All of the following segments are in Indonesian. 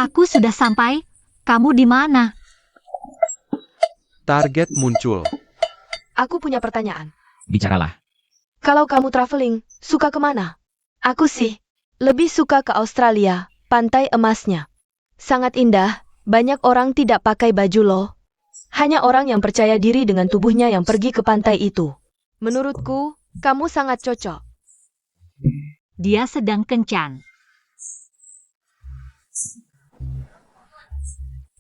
Aku sudah sampai. Kamu di mana? Target muncul. Aku punya pertanyaan. Bicaralah. Kalau kamu traveling, suka kemana? Aku sih, lebih suka ke Australia, pantai emasnya. Sangat indah, banyak orang tidak pakai baju loh. Hanya orang yang percaya diri dengan tubuhnya yang pergi ke pantai itu. Menurutku, kamu sangat cocok. Dia sedang kencan.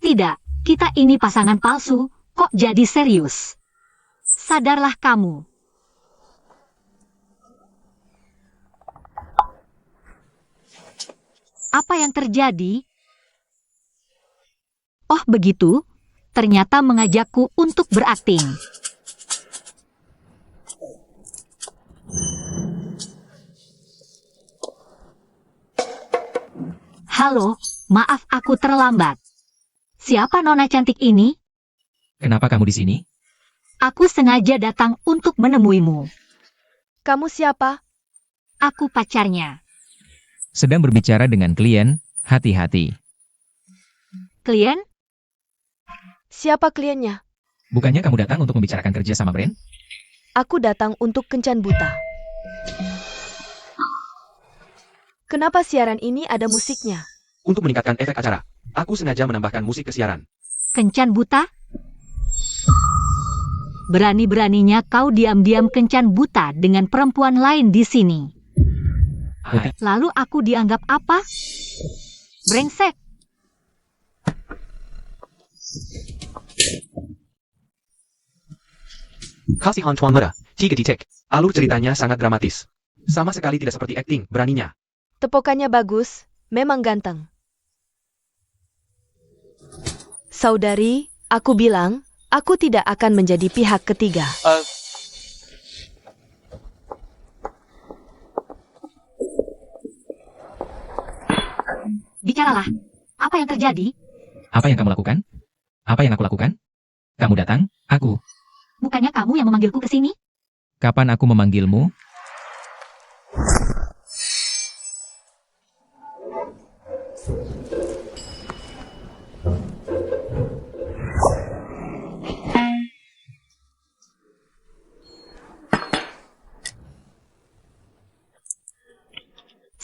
Tidak, kita ini pasangan palsu, kok jadi serius? Sadarlah kamu. Apa yang terjadi? Oh begitu, ternyata mengajakku untuk berakting. Halo, maaf aku terlambat. Siapa nona cantik ini? Kenapa kamu di sini? Aku sengaja datang untuk menemuimu. Kamu siapa? Aku pacarnya. Sedang berbicara dengan klien, hati-hati. Klien? Siapa kliennya? Bukannya kamu datang untuk membicarakan kerja sama brand? Aku datang untuk kencan buta. Kenapa siaran ini ada musiknya? Untuk meningkatkan efek acara, aku sengaja menambahkan musik ke siaran. Kencan buta? Berani-beraninya kau diam-diam kencan buta dengan perempuan lain di sini. Hai. Lalu aku dianggap apa? Brengsek. Kasihan Tuan Muda, tiga titik. Alur ceritanya sangat dramatis. Sama sekali tidak seperti akting, beraninya. Tepokannya bagus, memang ganteng. Saudari, aku bilang, aku tidak akan menjadi pihak ketiga. Bicaralah. Apa yang terjadi? Apa yang kamu lakukan? Apa yang aku lakukan? Kamu datang, aku. Bukannya kamu yang memanggilku ke sini? Kapan aku memanggilmu?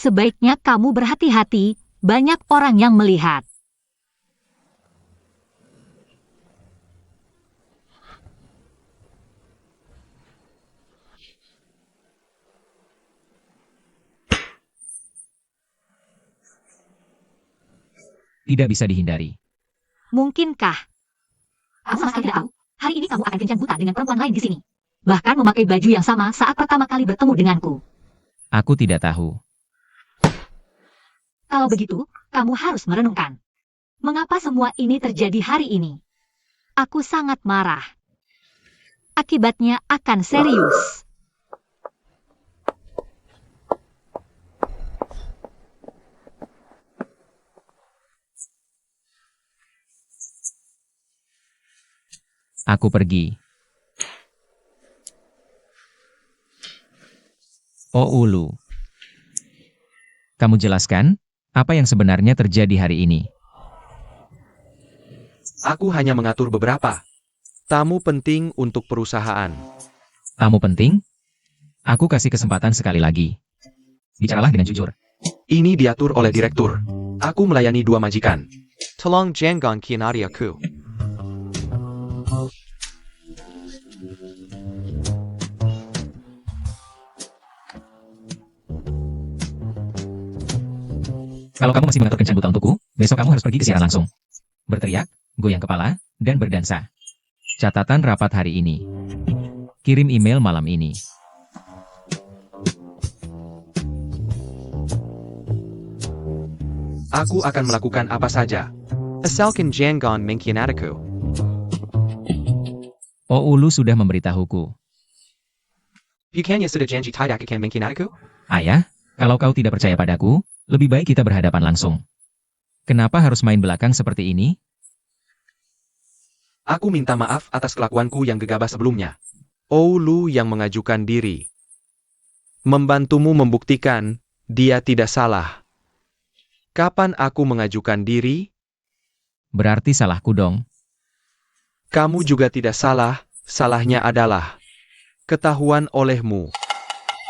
Sebaiknya kamu berhati-hati, banyak orang yang melihat. Tidak bisa dihindari. Mungkinkah? Aku sama sekali tidak tahu. Hari ini kamu akan kencan buta dengan perempuan lain di sini. Bahkan memakai baju yang sama saat pertama kali bertemu denganku. Aku tidak tahu. Kalau begitu, kamu harus merenungkan. Mengapa semua ini terjadi hari ini? Aku sangat marah. Akibatnya akan serius. Aku pergi. Oh Ulu. Kamu jelaskan, apa yang sebenarnya terjadi hari ini? Aku hanya mengatur beberapa tamu penting untuk perusahaan. Tamu penting? Aku kasih kesempatan sekali lagi. Bicaralah dengan jujur. Ini diatur oleh direktur. Aku melayani dua majikan. Tolong jangan kianari aku. Kalau kamu masih mengatur kencan buta untukku, besok kamu harus pergi ke siaran langsung. Berteriak, goyang kepala, dan berdansa. Catatan rapat hari ini. Kirim email malam ini. Aku akan melakukan apa saja. Asalkan jangan mengkhianatiku. Oh Ulu sudah memberitahuku. Bukannya sudah janji tidak akan mengkhianatiku? Ayah, kalau kau tidak percaya padaku, lebih baik kita berhadapan langsung. Kenapa harus main belakang seperti ini? Aku minta maaf atas kelakuanku yang gegabah sebelumnya. Oulu yang mengajukan diri. Membantumu membuktikan dia tidak salah. Kapan aku mengajukan diri? Berarti salahku dong. Kamu juga tidak salah, salahnya adalah ketahuan olehmu.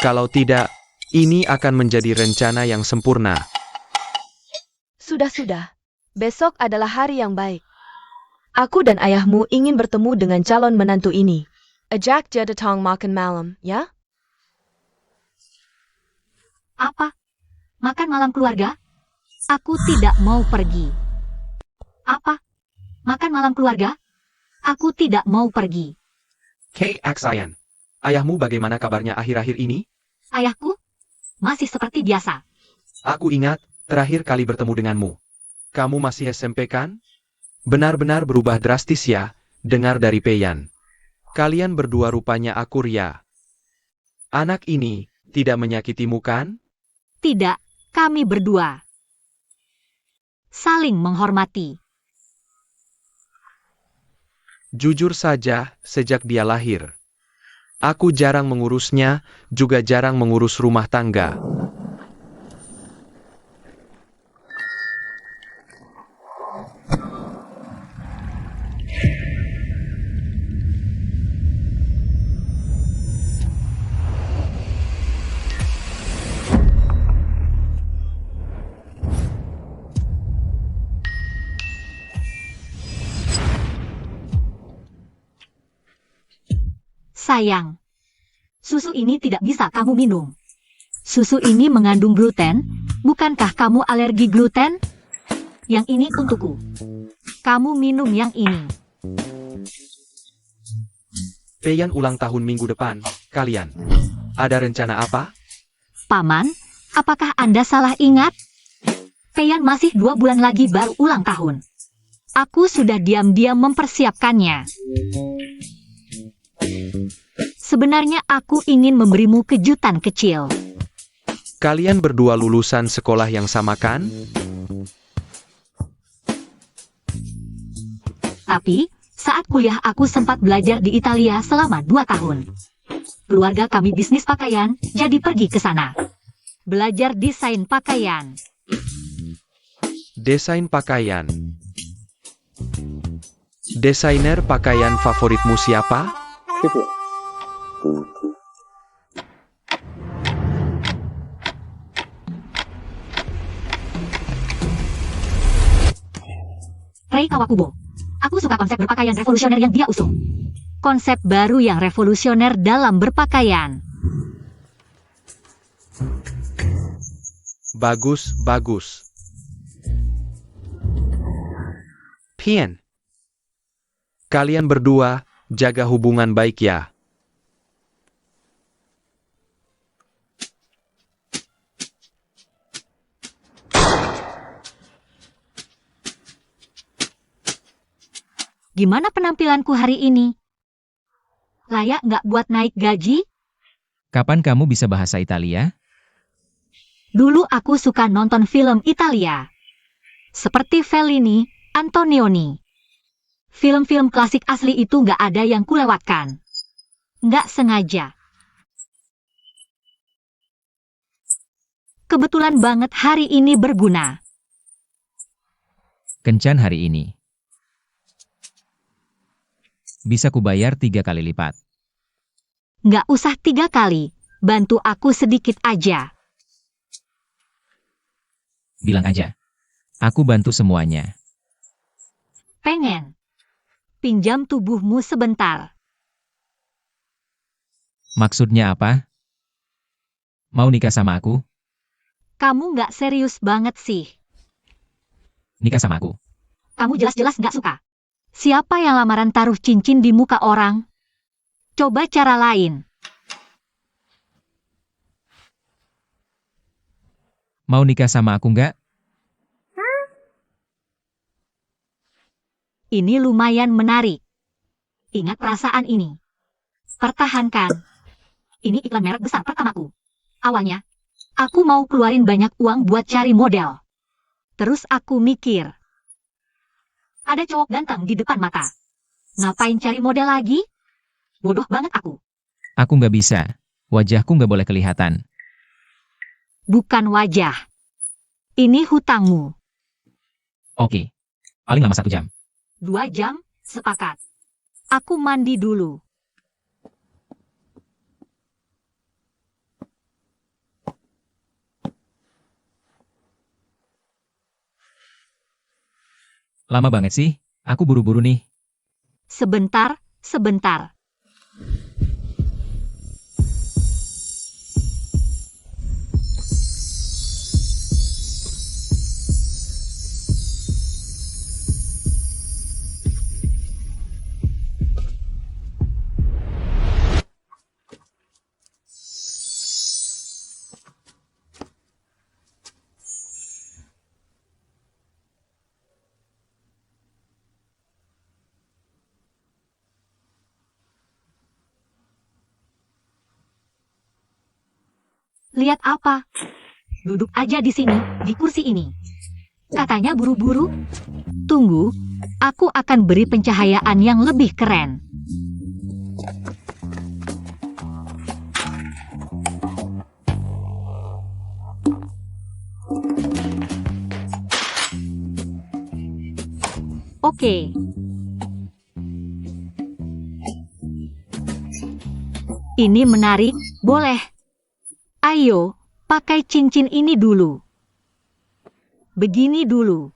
Kalau tidak, ini akan menjadi rencana yang sempurna. Sudah. Besok adalah hari yang baik. Aku dan ayahmu ingin bertemu dengan calon menantu ini. Ajak dia datang makan malam, ya? Apa? Makan malam keluarga? Aku tidak mau pergi. Apa? Makan malam keluarga? Aku tidak mau pergi. Kay Aksayan, ayahmu bagaimana kabarnya akhir-akhir ini? Ayahku? Masih seperti biasa. Aku ingat, terakhir kali bertemu denganmu. Kamu masih SMP kan? Benar-benar berubah drastis ya, dengar dari Peyan. Kalian berdua rupanya akur ya. Anak ini, tidak menyakitimu kan? Tidak, kami berdua saling menghormati. Jujur saja, sejak dia lahir, aku jarang mengurusnya, juga jarang mengurus rumah tangga. Sayang, susu ini tidak bisa kamu minum. Susu ini mengandung gluten, bukankah kamu alergi gluten? Yang ini untukku. Kamu minum yang ini. Peyan ulang tahun minggu depan, kalian. Ada rencana apa? Paman, apakah Anda salah ingat? Peyan masih 2 bulan lagi baru ulang tahun. Aku sudah diam-diam mempersiapkannya. Sebenarnya aku ingin memberimu kejutan kecil. Kalian berdua lulusan sekolah yang sama kan? Tapi, saat kuliah aku sempat belajar di Italia selama 2 tahun. Keluarga kami bisnis pakaian, jadi pergi ke sana. Belajar desain pakaian. Desain pakaian. Desainer pakaian favoritmu siapa? Rei Kawakubo. Aku suka konsep berpakaian revolusioner yang dia usung. Konsep baru yang revolusioner dalam berpakaian. Bagus, bagus. Pian. Kalian berdua, jaga hubungan baik ya. Gimana penampilanku hari ini? Layak nggak buat naik gaji? Kapan kamu bisa bahasa Italia? Dulu aku suka nonton film Italia. Seperti Fellini, Antonioni. Film-film klasik asli itu nggak ada yang kulewatkan. Nggak sengaja. Kebetulan banget hari ini berguna. Kencan hari ini. Bisa kubayar 3 kali lipat. Nggak usah 3 kali, bantu aku sedikit aja. Bilang aja. Aku bantu semuanya. Pengen. Pinjam tubuhmu sebentar. Maksudnya apa? Mau nikah sama aku? Kamu nggak serius banget sih. Nikah sama aku. Kamu jelas-jelas nggak suka. Siapa yang lamaran taruh cincin di muka orang? Coba cara lain. Mau nikah sama aku nggak? Ini lumayan menarik. Ingat perasaan ini. Pertahankan. Ini iklan merek besar pertamaku. Awalnya, aku mau keluarin banyak uang buat cari model. Terus aku mikir. Ada cowok ganteng di depan mata. Ngapain cari model lagi? Bodoh banget aku. Aku nggak bisa. Wajahku nggak boleh kelihatan. Bukan wajah. Ini hutangmu. Oke. Paling lama 1 jam. 2 jam, sepakat. Aku mandi dulu. Lama banget sih. Aku buru-buru nih. Sebentar, sebentar. Lihat apa? Duduk aja di sini, di kursi ini. Katanya buru-buru. Tunggu, aku akan beri pencahayaan yang lebih keren. Oke. Ini menarik, boleh. Ayo, pakai cincin ini dulu. Begini dulu.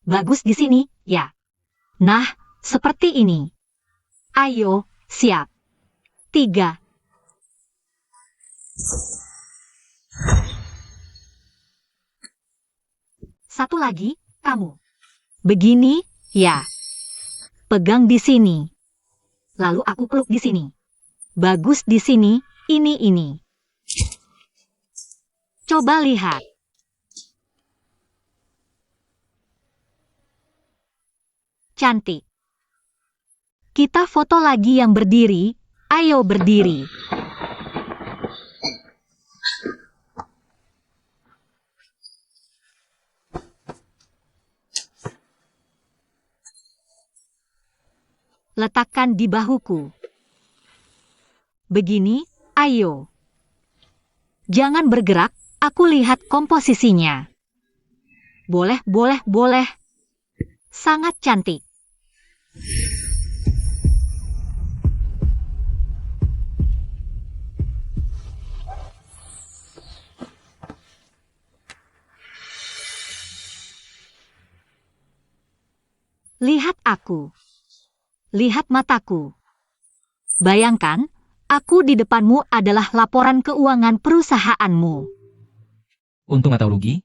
Bagus di sini, ya. Nah, seperti ini. Ayo, siap. 3. Satu lagi, kamu. Begini, ya. Pegang di sini. Lalu aku peluk di sini. Bagus di sini, ini. Coba lihat. Cantik. Kita foto lagi yang berdiri. Ayo berdiri. Letakkan di bahuku. Begini, ayo. Jangan bergerak, aku lihat komposisinya. Boleh. Sangat cantik. Lihat aku. Lihat mataku. Bayangkan, aku di depanmu adalah laporan keuangan perusahaanmu. Untung atau rugi?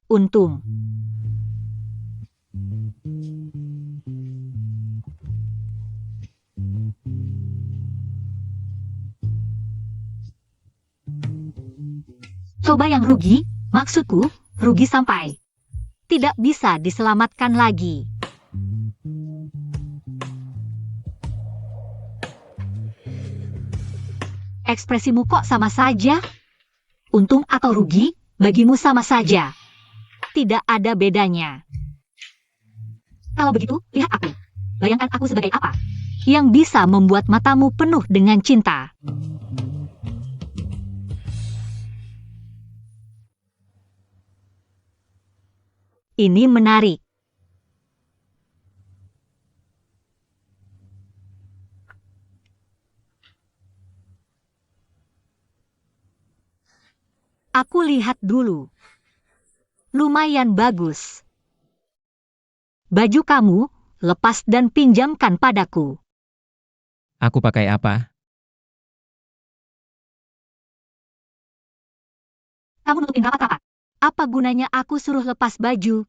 Untung. Coba yang rugi, maksudku, rugi sampai tidak bisa diselamatkan lagi. Ekspresimu kok sama saja? Untung atau rugi, bagimu sama saja. Tidak ada bedanya. Kalau begitu, lihat aku. Bayangkan aku sebagai apa? Yang bisa membuat matamu penuh dengan cinta. Ini menarik. Aku lihat dulu. Lumayan bagus. Baju kamu, lepas dan pinjamkan padaku. Aku pakai apa? Kamu nutupin rapat-rapat. Apa gunanya aku suruh lepas baju?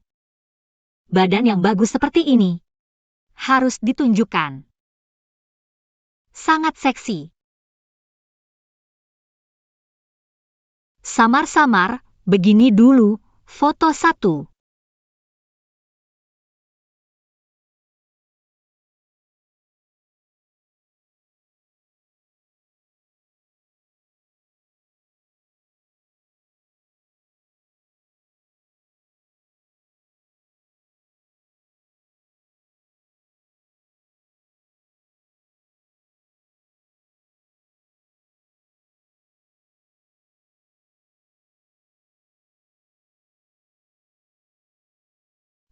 Badan yang bagus seperti ini harus ditunjukkan. Sangat seksi. Samar-samar, begini dulu, foto 1.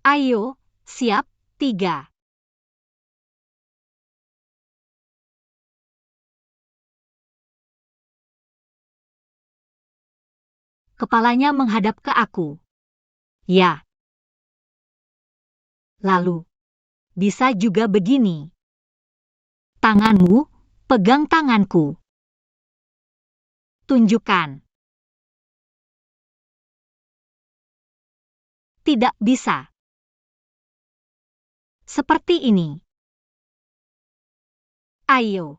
Ayo, siap, 3. Kepalanya menghadap ke aku. Ya. Lalu, bisa juga begini. Tanganmu, pegang tanganku. Tunjukkan. Tidak bisa. Seperti ini. Ayo.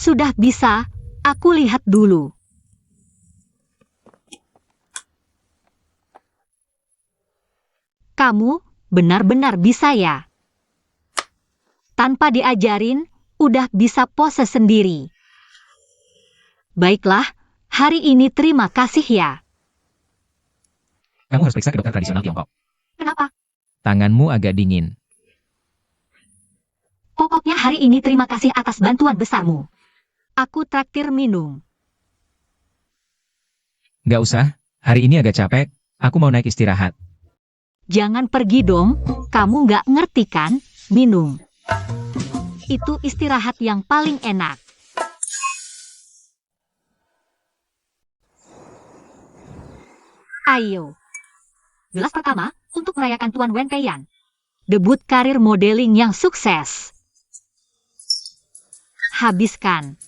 Sudah bisa, aku lihat dulu. Kamu benar-benar bisa ya? Tanpa diajarin, udah bisa pose sendiri. Baiklah, hari ini terima kasih ya. Kamu harus periksa ke dokter tradisional Tiongkok. Kenapa? Tanganmu agak dingin. Pokoknya hari ini terima kasih atas bantuan besarmu. Aku traktir minum. Nggak usah, hari ini agak capek, aku mau naik istirahat. Jangan pergi dong, kamu nggak ngerti kan? Minum. Itu istirahat yang paling enak. Ayo. Gelas pertama, untuk merayakan Tuan Wen Peiyan. Debut karir modeling yang sukses. Habiskan.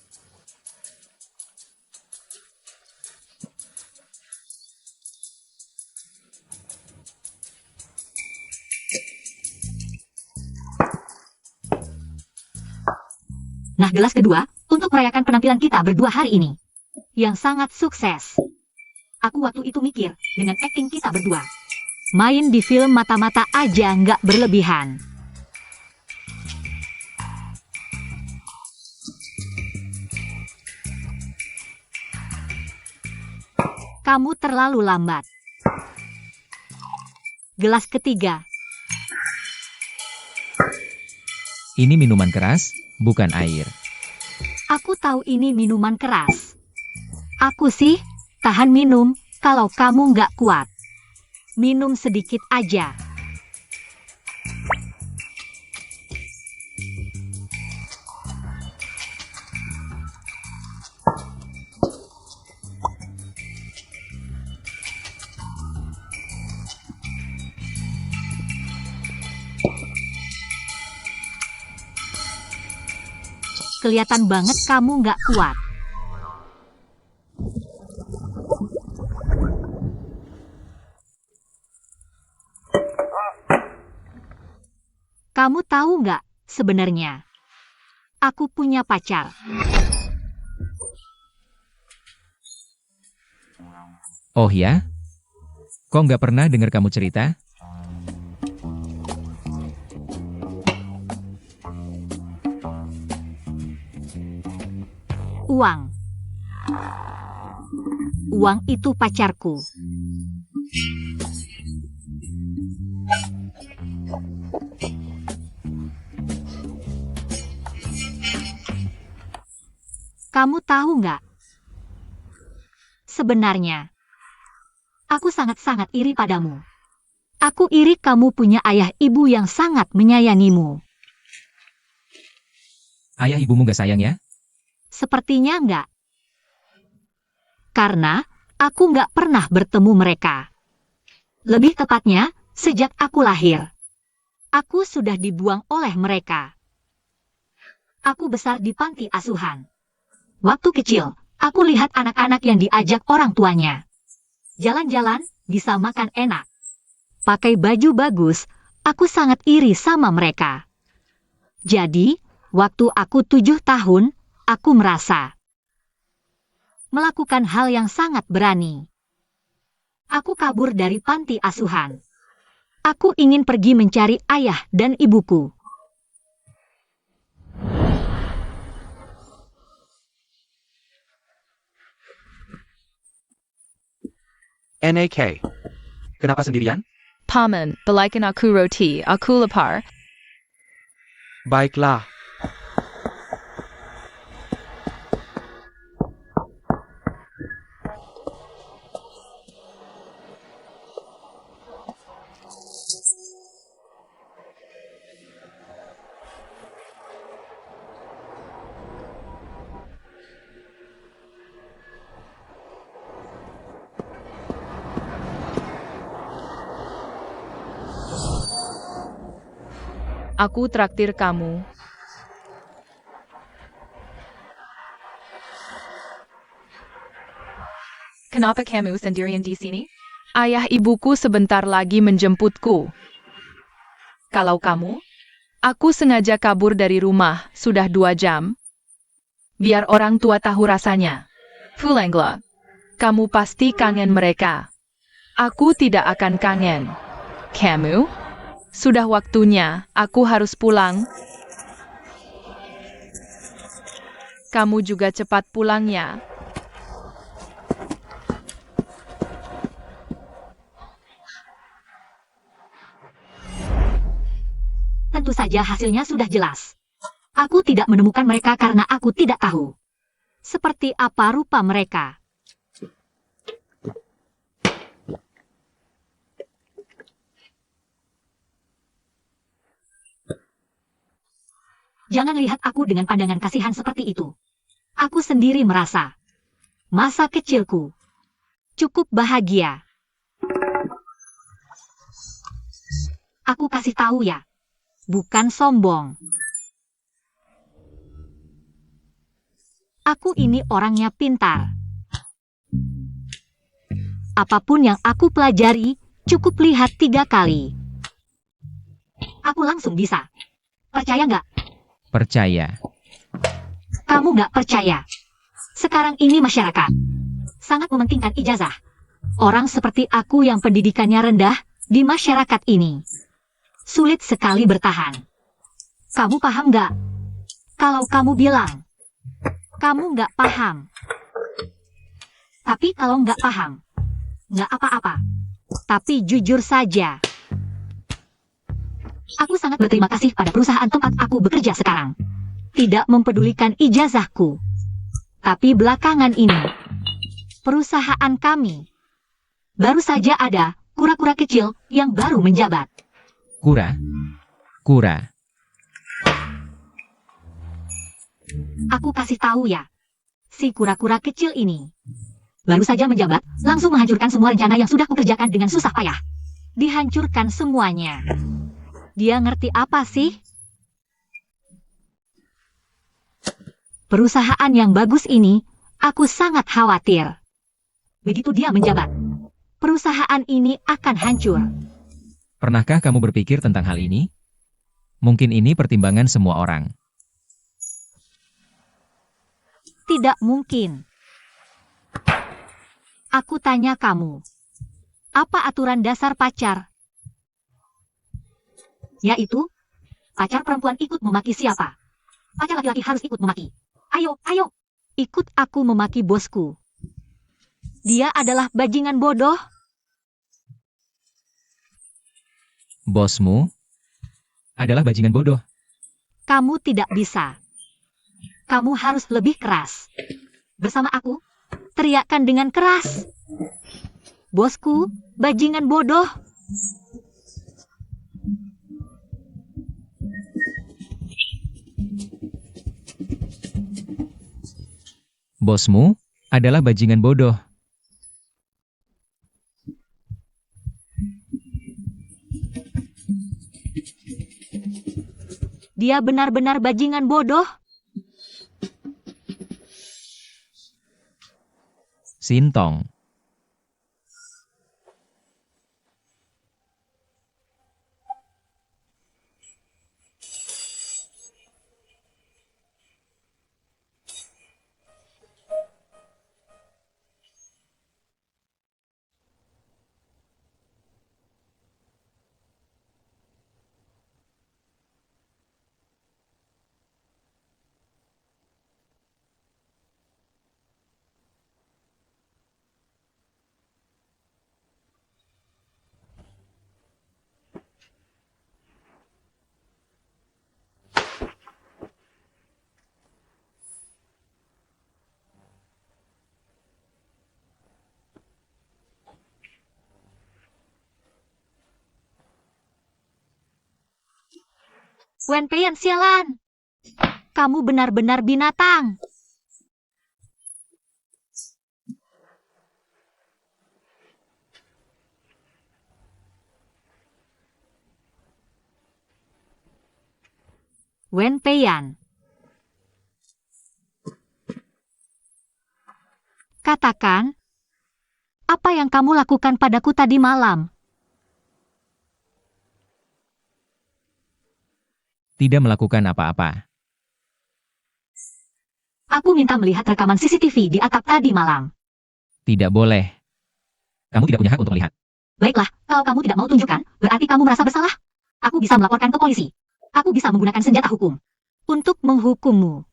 Nah, gelas kedua, untuk merayakan penampilan kita berdua hari ini. Yang sangat sukses. Aku waktu itu mikir, dengan acting kita berdua. Main di film mata-mata aja nggak berlebihan. Kamu terlalu lambat. Gelas ketiga. Ini minuman keras, bukan air. Aku tahu ini minuman keras. Aku sih, tahan minum, kalau kamu nggak kuat. Minum sedikit aja. Kelihatan banget kamu nggak kuat. Kamu tahu nggak, sebenarnya, aku punya pacar. Oh ya? Kok nggak pernah dengar kamu cerita? Uang. Uang itu pacarku. Kamu tahu nggak? Sebenarnya, aku sangat-sangat iri padamu. Aku iri kamu punya ayah ibu yang sangat menyayangimu. Ayah ibumu nggak sayang ya? Sepertinya nggak. Karena, aku nggak pernah bertemu mereka. Lebih tepatnya, sejak aku lahir. Aku sudah dibuang oleh mereka. Aku besar di panti asuhan. Waktu kecil, aku lihat anak-anak yang diajak orang tuanya. Jalan-jalan, bisa makan enak. Pakai baju bagus, aku sangat iri sama mereka. Jadi, waktu aku 7 tahun, aku merasa melakukan hal yang sangat berani. Aku kabur dari panti asuhan. Aku ingin pergi mencari ayah dan ibuku. NAK. Kenapa sendirian? Paman, balikan aku roti, aku lapar. Baiklah. Aku traktir kamu. Kenapa kamu sendirian di sini? Ayah ibuku sebentar lagi menjemputku. Kalau kamu? Aku sengaja kabur dari rumah, sudah 2 jam. Biar orang tua tahu rasanya. Pulanglah. Kamu pasti kangen mereka. Aku tidak akan kangen. Kamu? Sudah waktunya, aku harus pulang. Kamu juga cepat pulang ya. Tentu saja hasilnya sudah jelas. Aku tidak menemukan mereka karena aku tidak tahu seperti apa rupa mereka. Jangan lihat aku dengan pandangan kasihan seperti itu. Aku sendiri merasa masa kecilku cukup bahagia. Aku kasih tahu ya, bukan sombong. Aku ini orangnya pintar. Apapun yang aku pelajari, cukup lihat 3 kali. Aku langsung bisa. Percaya nggak? Percaya. Kamu nggak percaya. Sekarang ini masyarakat sangat mementingkan ijazah. Orang seperti aku yang pendidikannya rendah di masyarakat ini sulit sekali bertahan. Kamu paham nggak? Kalau kamu bilang kamu nggak paham. Tapi kalau nggak paham, nggak apa-apa. Tapi jujur saja, aku sangat berterima kasih pada perusahaan tempat aku bekerja sekarang. Tidak mempedulikan ijazahku. Tapi belakangan ini, perusahaan kami baru saja ada kura-kura kecil yang baru menjabat. Kura. Kura. Aku kasih tahu ya, si kura-kura kecil ini baru saja menjabat, langsung menghancurkan semua rencana yang sudah kukerjakan dengan susah payah. Dihancurkan semuanya. Dia ngerti apa sih? Perusahaan yang bagus ini, aku sangat khawatir. Begitu dia menjabat, perusahaan ini akan hancur. Pernahkah kamu berpikir tentang hal ini? Mungkin ini pertimbangan semua orang. Tidak mungkin. Aku tanya kamu, apa aturan dasar pacar? Yaitu, pacar perempuan ikut memaki siapa? Pacar laki-laki harus ikut memaki. Ayo, ayo, ikut aku memaki bosku. Dia adalah bajingan bodoh. Bosmu adalah bajingan bodoh. Kamu tidak bisa. Kamu harus lebih keras. Bersama aku, teriakkan dengan keras. Bosku, bajingan bodoh. Bosmu adalah bajingan bodoh. Dia benar-benar bajingan bodoh. Sintong. Wen Peiyan, sialan. Kamu benar-benar binatang. Wen Peiyan. Katakan, apa yang kamu lakukan padaku tadi malam? Tidak melakukan apa-apa. Aku minta melihat rekaman CCTV di atap tadi malam. Tidak boleh. Kamu tidak punya hak untuk melihat. Baiklah, kalau kamu tidak mau tunjukkan, berarti kamu merasa bersalah. Aku bisa melaporkan ke polisi. Aku bisa menggunakan senjata hukum untuk menghukummu.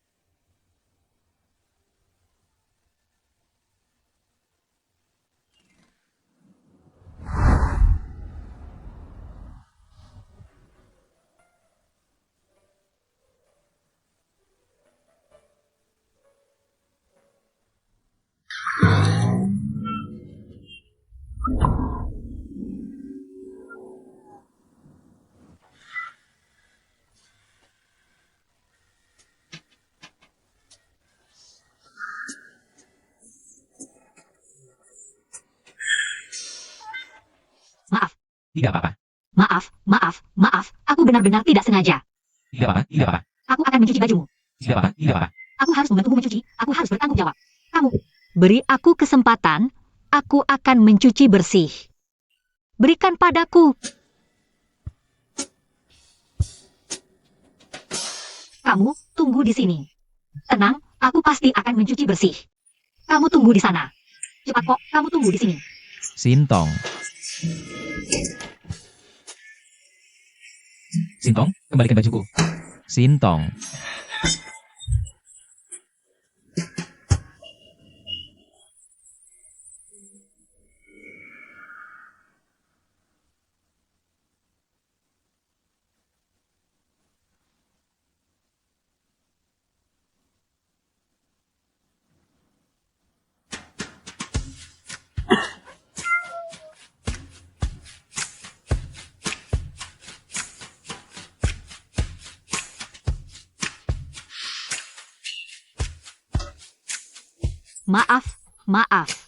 Maaf, Tidak apa-apa. maaf. Aku benar-benar tidak sengaja. Tidak apa-apa. Tidak apa-apa. Aku akan mencuci bajumu. Tidak apa-apa. Tidak apa-apa. Aku harus membantumu mencuci. Aku harus bertanggung jawab. Kamu beri aku kesempatan. Aku akan mencuci bersih. Berikan padaku. Kamu tunggu di sini. Tenang, aku pasti akan mencuci bersih. Kamu tunggu di sana. Cepat kok, kamu tunggu di sini. Sintong. Sintong, kembalikan bajuku. Sintong. Maaf.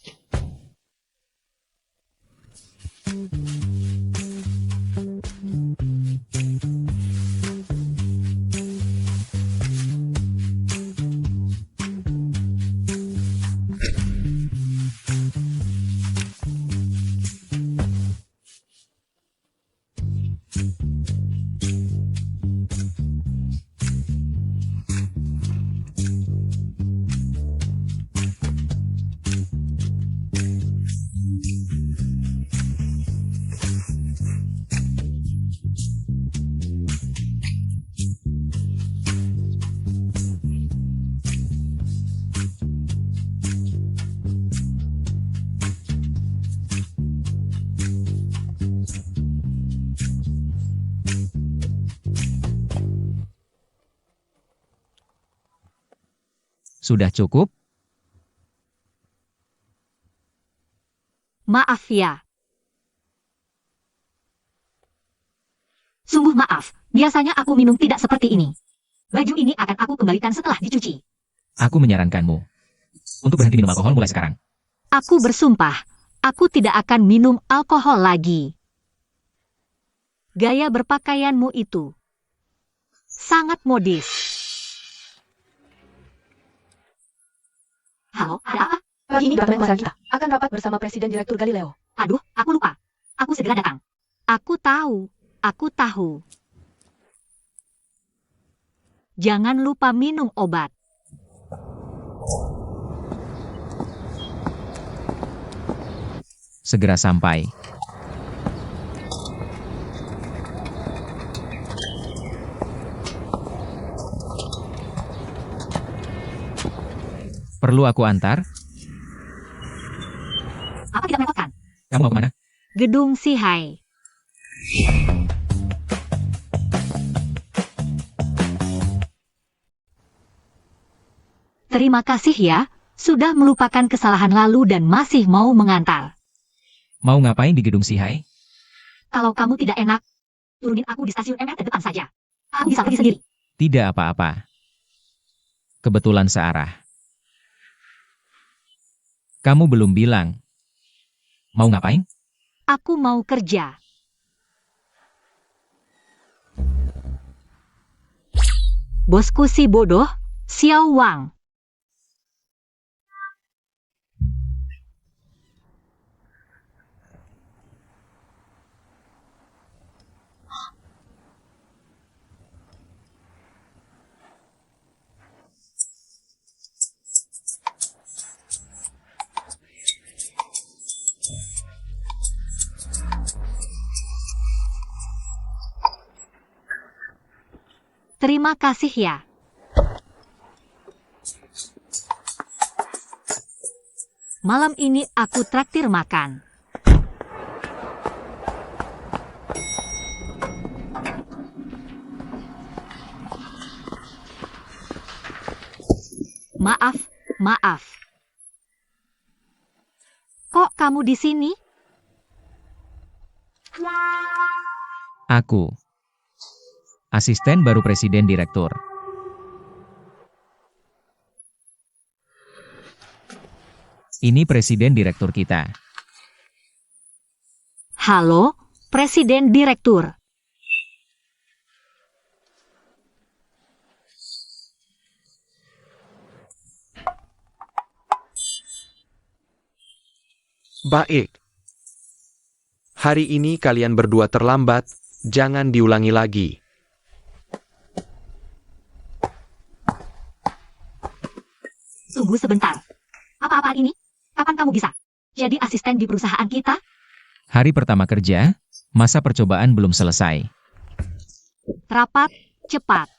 Sudah cukup? Maaf ya. Sungguh maaf, biasanya aku minum tidak seperti ini. Baju ini akan aku kembalikan setelah dicuci. Aku menyarankanmu untuk berhenti minum alkohol mulai sekarang. Aku bersumpah, aku tidak akan minum alkohol lagi. Gaya berpakaianmu itu sangat modis. Halo, ada apa? Pagi ini Departemen Pemasaran kita akan rapat bersama Presiden Direktur Galileo. Aduh, aku lupa. Aku segera datang. Aku tahu. Jangan lupa minum obat. Segera sampai. Perlu aku antar? Apa tidak merepotkan? Kamu mau kemana? Gedung Sihai. Terima kasih ya, sudah melupakan kesalahan lalu dan masih mau mengantar. Mau ngapain di gedung Sihai? Kalau kamu tidak enak, turunin aku di stasiun MRT depan saja. Aku bisa pergi sendiri. Tidak apa-apa. Kebetulan searah. Kamu belum bilang. Mau ngapain? Aku mau kerja. Bosku si bodoh, Xiao Wang. Terima kasih ya. Malam ini aku traktir makan. Maaf. Kok kamu di sini? Aku. Asisten baru Presiden Direktur. Ini Presiden Direktur kita. Halo, Presiden Direktur. Baik. Hari ini kalian berdua terlambat, jangan diulangi lagi. Tunggu sebentar. Apa-apaan ini? Kapan kamu bisa jadi asisten di perusahaan kita? Hari pertama kerja, masa percobaan belum selesai. Rapat, cepat.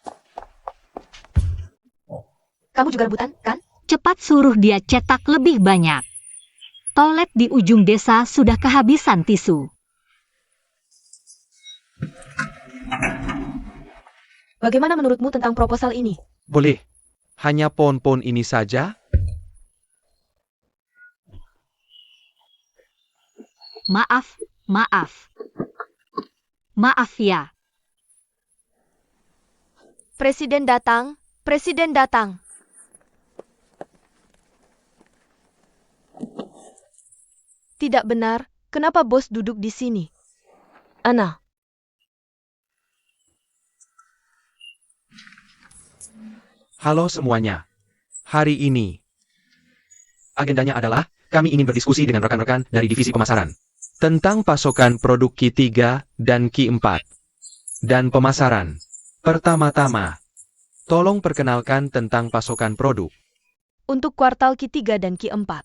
Kamu juga rebutan, kan? Cepat suruh dia cetak lebih banyak. Toilet di ujung desa sudah kehabisan tisu. Bagaimana menurutmu tentang proposal ini? Boleh. Hanya pon-pon ini saja? Maaf. Maaf ya. Presiden datang. Tidak benar, kenapa bos duduk di sini? Ana. Halo semuanya. Hari ini, agendanya adalah kami ingin berdiskusi dengan rekan-rekan dari divisi pemasaran tentang pasokan produk Q3 dan Q4 dan pemasaran. Pertama-tama, tolong perkenalkan tentang pasokan produk. Untuk kuartal Q3 dan Q4.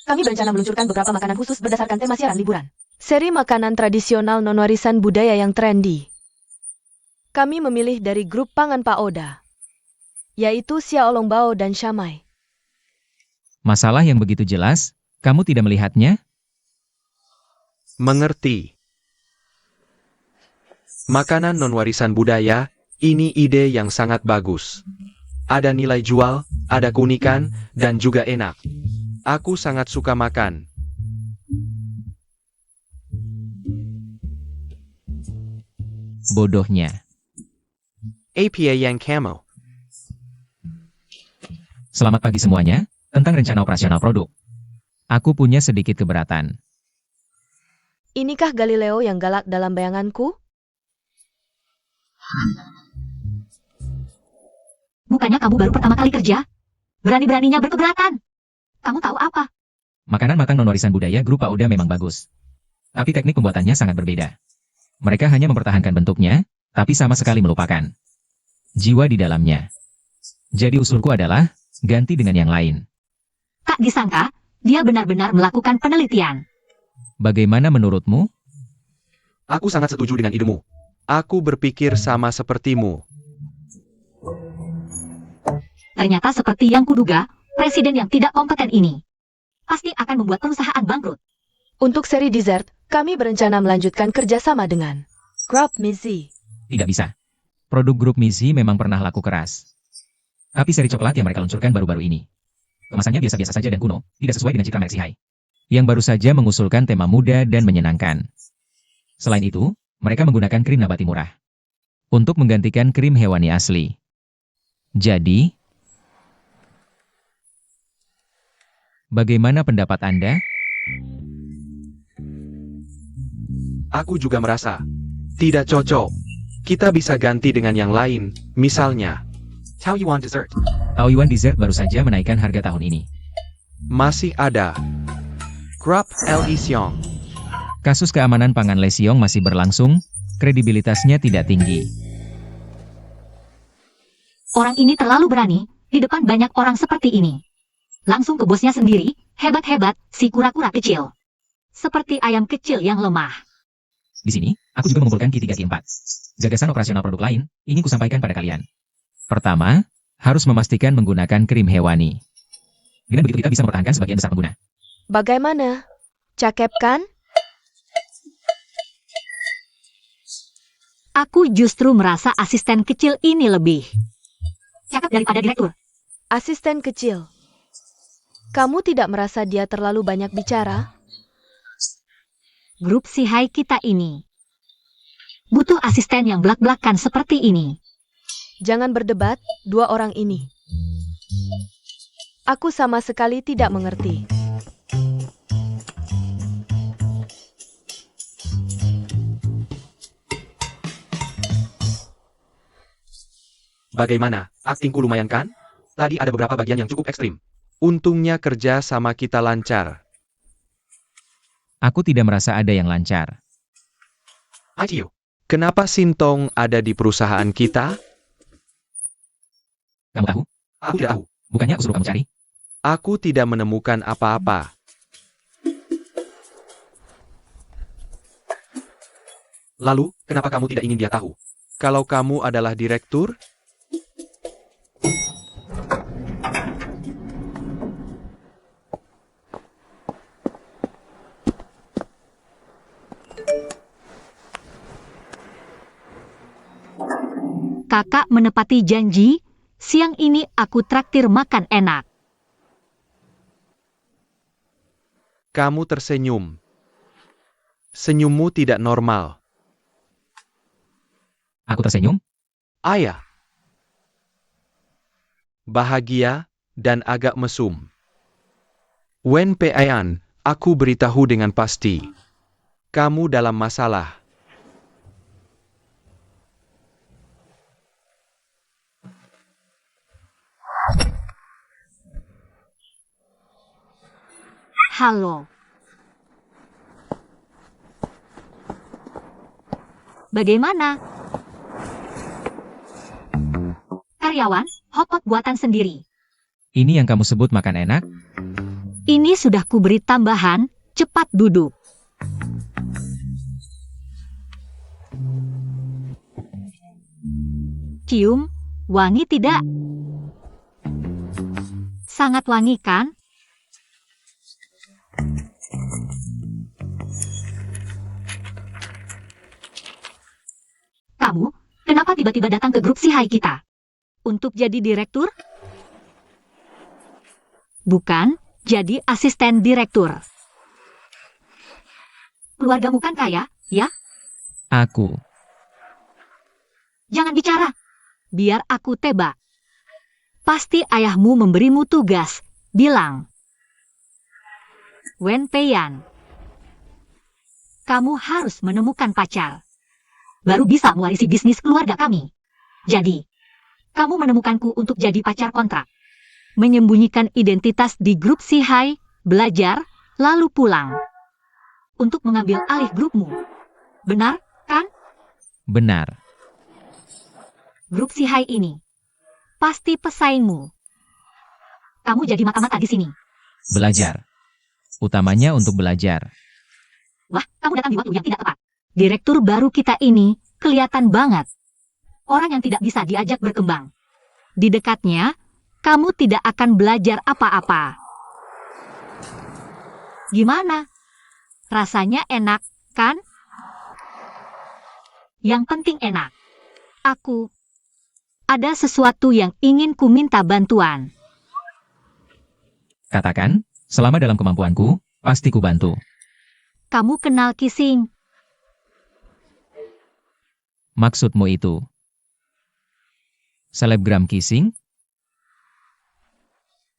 Kami berencana meluncurkan beberapa makanan khusus berdasarkan tema siaran liburan. Seri makanan tradisional non-warisan budaya yang trendy. Kami memilih dari grup pangan Pak Oda, yaitu Xiaolongbao dan Shamai. Masalah yang begitu jelas, kamu tidak melihatnya? Mengerti. Makanan non-warisan budaya, ini ide yang sangat bagus. Ada nilai jual, ada keunikan, dan juga enak. Aku sangat suka makan. Bodohnya. APA yang Camo. Selamat pagi semuanya, tentang rencana operasional produk. Aku punya sedikit keberatan. Inikah Galileo yang galak dalam bayanganku? Bukannya kamu baru pertama kali kerja? Berani-beraninya berkeberatan. Kamu tahu apa? Makanan makan non-warisan budaya grup Pauda memang bagus. Tapi teknik pembuatannya sangat berbeda. Mereka hanya mempertahankan bentuknya, tapi sama sekali melupakan jiwa di dalamnya. Jadi usulku adalah, ganti dengan yang lain. Tak disangka, dia benar-benar melakukan penelitian. Bagaimana menurutmu? Aku sangat setuju dengan idemu. Aku berpikir sama sepertimu. Ternyata seperti yang kuduga, presiden yang tidak kompeten ini pasti akan membuat perusahaan bangkrut. Untuk seri dessert, kami berencana melanjutkan kerjasama dengan Grup Mizzi. Tidak bisa. Produk grup Mizzi memang pernah laku keras. Tapi seri coklat yang mereka luncurkan baru-baru ini, kemasannya biasa-biasa saja dan kuno, tidak sesuai dengan citra merek Sihai, yang baru saja mengusulkan tema muda dan menyenangkan. Selain itu, mereka menggunakan krim nabati murah untuk menggantikan krim hewani asli. Jadi, bagaimana pendapat Anda? Aku juga merasa tidak cocok. Kita bisa ganti dengan yang lain, misalnya How You Want Dessert. Taoyuan Dessert baru saja menaikkan harga tahun ini. Masih ada Grup Li Xiong. Kasus keamanan pangan Lesiong masih berlangsung, kredibilitasnya tidak tinggi. Orang ini terlalu berani di depan banyak orang seperti ini. Langsung ke bosnya sendiri, hebat-hebat si kura-kura kecil. Seperti ayam kecil yang lemah. Di sini, aku juga mengumpulkan Q3 Q4. Gagasan operasional produk lain, ingin kusampaikan pada kalian. Pertama, harus memastikan menggunakan krim hewani. Dengan begitu kita bisa mempertahankan sebagian besar pengguna. Bagaimana? Cakep kan? Aku justru merasa asisten kecil ini lebih cakep daripada direktur. Asisten kecil. Kamu tidak merasa dia terlalu banyak bicara? Grup Sihai kita ini butuh asisten yang blak-blakan seperti ini. Jangan berdebat, dua orang ini. Aku sama sekali tidak mengerti. Bagaimana? Aktingku lumayan kan? Tadi ada beberapa bagian yang cukup ekstrim. Untungnya kerja sama kita lancar. Aku tidak merasa ada yang lancar. Ayo. Kenapa Sintong ada di perusahaan kita? Kamu tahu? Aku tidak tahu. Bukannya aku suruh kamu cari? Aku tidak menemukan apa-apa. Lalu, kenapa kamu tidak ingin dia tahu? Kalau kamu adalah direktur? Kakak menepati janji, siang ini aku traktir makan enak. Kamu tersenyum. Senyummu tidak normal. Aku tersenyum? Ayah. Bahagia dan agak mesum. Wen Peian, aku beritahu dengan pasti. Kamu dalam masalah. Halo. Bagaimana? Karyawan, hotpot buatan sendiri. Ini yang kamu sebut makan enak? Ini sudah kuberi tambahan, cepat duduk. Cium, wangi tidak? Sangat wangi kan? Kamu, kenapa tiba-tiba datang ke grup Sihai kita? Untuk jadi direktur? Bukan, jadi asisten direktur. Keluargamu kan kaya, ya? Aku. Jangan bicara. Biar aku tebak. Pasti ayahmu memberimu tugas. Bilang. Wen Peian. Kamu harus menemukan pacar. Baru bisa mewarisi bisnis keluarga kami. Jadi, kamu menemukanku untuk jadi pacar kontrak. Menyembunyikan identitas di grup Sihai, belajar, lalu pulang. Untuk mengambil alih grupmu. Benar, kan? Benar. Grup Sihai ini. Pasti pesaingmu. Kamu jadi mata-mata di sini. Belajar. Utamanya untuk belajar. Wah, kamu datang di waktu yang tidak tepat. Direktur baru kita ini kelihatan banget. Orang yang tidak bisa diajak berkembang. Di dekatnya, kamu tidak akan belajar apa-apa. Gimana? Rasanya enak, kan? Yang penting enak. Aku. Ada sesuatu yang ingin ku minta bantuan. Katakan, selama dalam kemampuanku, pasti ku bantu. Kamu kenal Kissing. Maksudmu itu? Selebgram Kissing?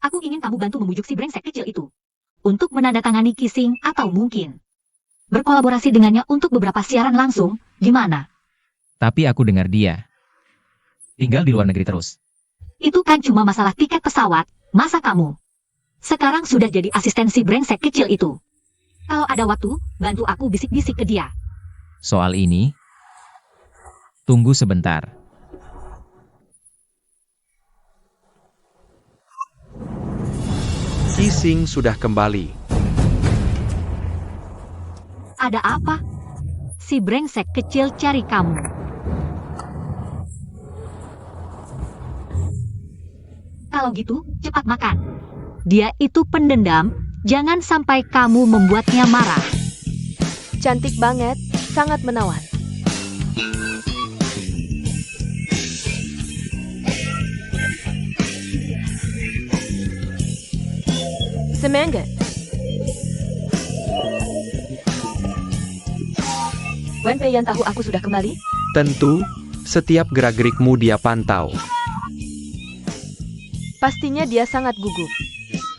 Aku ingin kamu bantu membujuk si brengsek kecil itu. Untuk menandatangani Kissing atau mungkin berkolaborasi dengannya untuk beberapa siaran langsung, gimana? Tapi aku dengar dia tinggal di luar negeri terus. Itu kan cuma masalah tiket pesawat, masa kamu? Sekarang sudah jadi asisten si brengsek kecil itu. Kalau ada waktu, bantu aku bisik-bisik ke dia. Soal ini, tunggu sebentar. Kissing sudah kembali. Ada apa? Si brengsek kecil cari kamu. Kalau gitu, cepat makan. Dia itu pendendam, jangan sampai kamu membuatnya marah. Cantik banget, sangat menawan. Semangat. Wen Peiyan tahu aku sudah kembali? Tentu, setiap gerak-gerikmu dia pantau. Pastinya dia sangat gugup.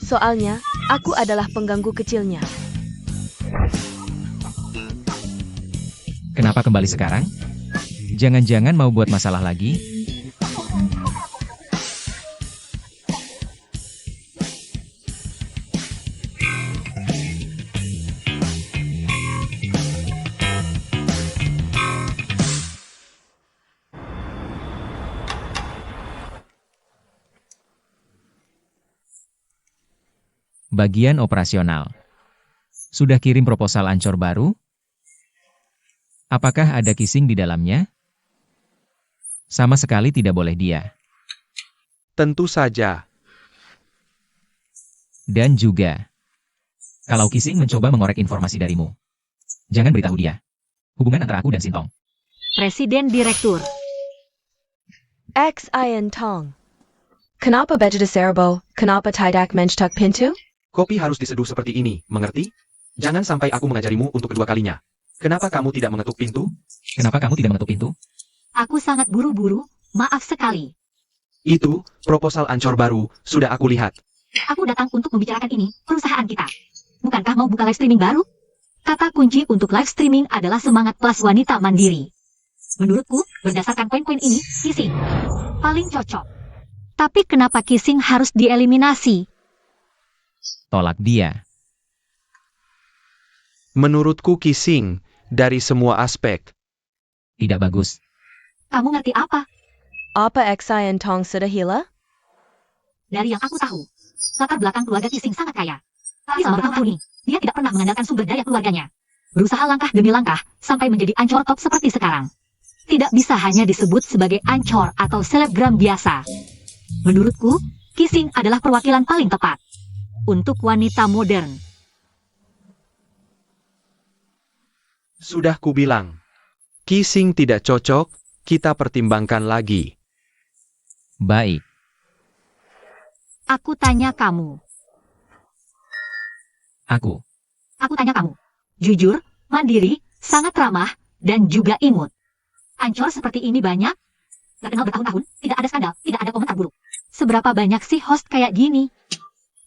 Soalnya, aku adalah pengganggu kecilnya. Kenapa kembali sekarang? Jangan-jangan mau buat masalah lagi? Bagian operasional. Sudah kirim proposal Ancor baru? Apakah ada Kissing di dalamnya? Sama sekali tidak boleh dia. Tentu saja. Dan juga, kalau Kissing mencoba mengorek informasi darimu, jangan beritahu dia. Hubungan antara aku dan Sintong. Presiden Direktur. X Ian Tong. Kenapa baju de serbo? Kenapa tidak mencetak pintu? Kopi harus diseduh seperti ini, mengerti? Jangan sampai aku mengajarimu untuk kedua kalinya. Kenapa kamu tidak mengetuk pintu? Kenapa kamu tidak mengetuk pintu? Aku sangat buru-buru, maaf sekali. Itu, proposal Ancor baru, sudah aku lihat. Aku datang untuk membicarakan ini, perusahaan kita. Bukankah mau buka live streaming baru? Kata kunci untuk live streaming adalah semangat plus wanita mandiri. Menurutku, berdasarkan poin-poin ini, Kissing paling cocok. Tapi kenapa Kissing harus dieliminasi? Tolak dia. Menurutku Kissing, dari semua aspek. Tidak bagus. Kamu ngerti apa? Apa X Ian Tong sudah hilang? Dari yang aku tahu, latar belakang keluarga Kissing sangat kaya. Tapi selama bertahun-tahun ini, dia tidak pernah mengandalkan sumber daya keluarganya. Berusaha langkah demi langkah, sampai menjadi ancor top seperti sekarang. Tidak bisa hanya disebut sebagai ancor atau selebgram biasa. Menurutku, Kissing adalah perwakilan paling tepat untuk wanita modern. Sudah kubilang. Kissing tidak cocok, kita pertimbangkan lagi. Baik. Aku tanya kamu. Aku. Aku tanya kamu. Jujur, mandiri, sangat ramah, dan juga imut. Ancor seperti ini banyak. Terkenal bertahun-tahun, tidak ada skandal, tidak ada komentar buruk. Seberapa banyak sih host kayak gini?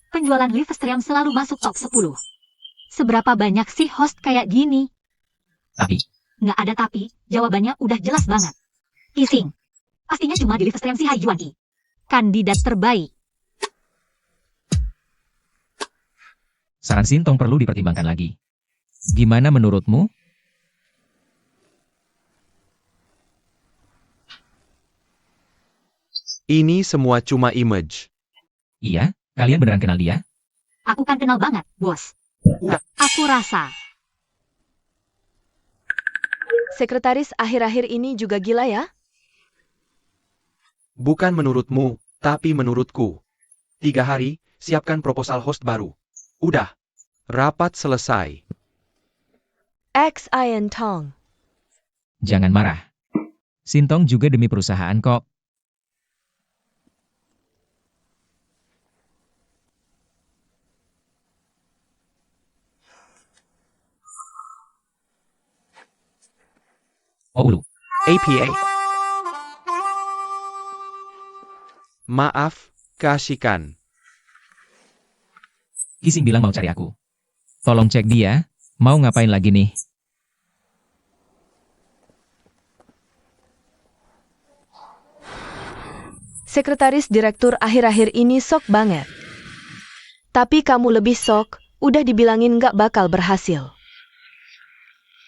Penjualan live stream selalu masuk top 10. Seberapa banyak sih host kayak gini? Tapi, Nggak ada tapi, jawabannya udah jelas banget. Kissing. Pastinya cuma di lift yang Sihai Yuanqi. Kandidat terbaik. Saran Sintong perlu dipertimbangkan lagi. Gimana menurutmu? Ini semua cuma image. Iya, kalian beneran kenal dia? Aku kan kenal banget, bos. Aku rasa. Sekretaris akhir-akhir ini juga gila ya? Bukan menurutmu, tapi menurutku. 3 hari, siapkan proposal host baru. Udah. Rapat selesai. X Ian Tong. Jangan marah. Sintong juga demi perusahaan kok. Oh ulu. APA. Maaf, kasihkan. Qixing bilang mau cari aku. Tolong cek dia, mau ngapain lagi nih? Sekretaris direktur akhir-akhir ini sok banget. Tapi kamu lebih sok, udah dibilangin nggak bakal berhasil.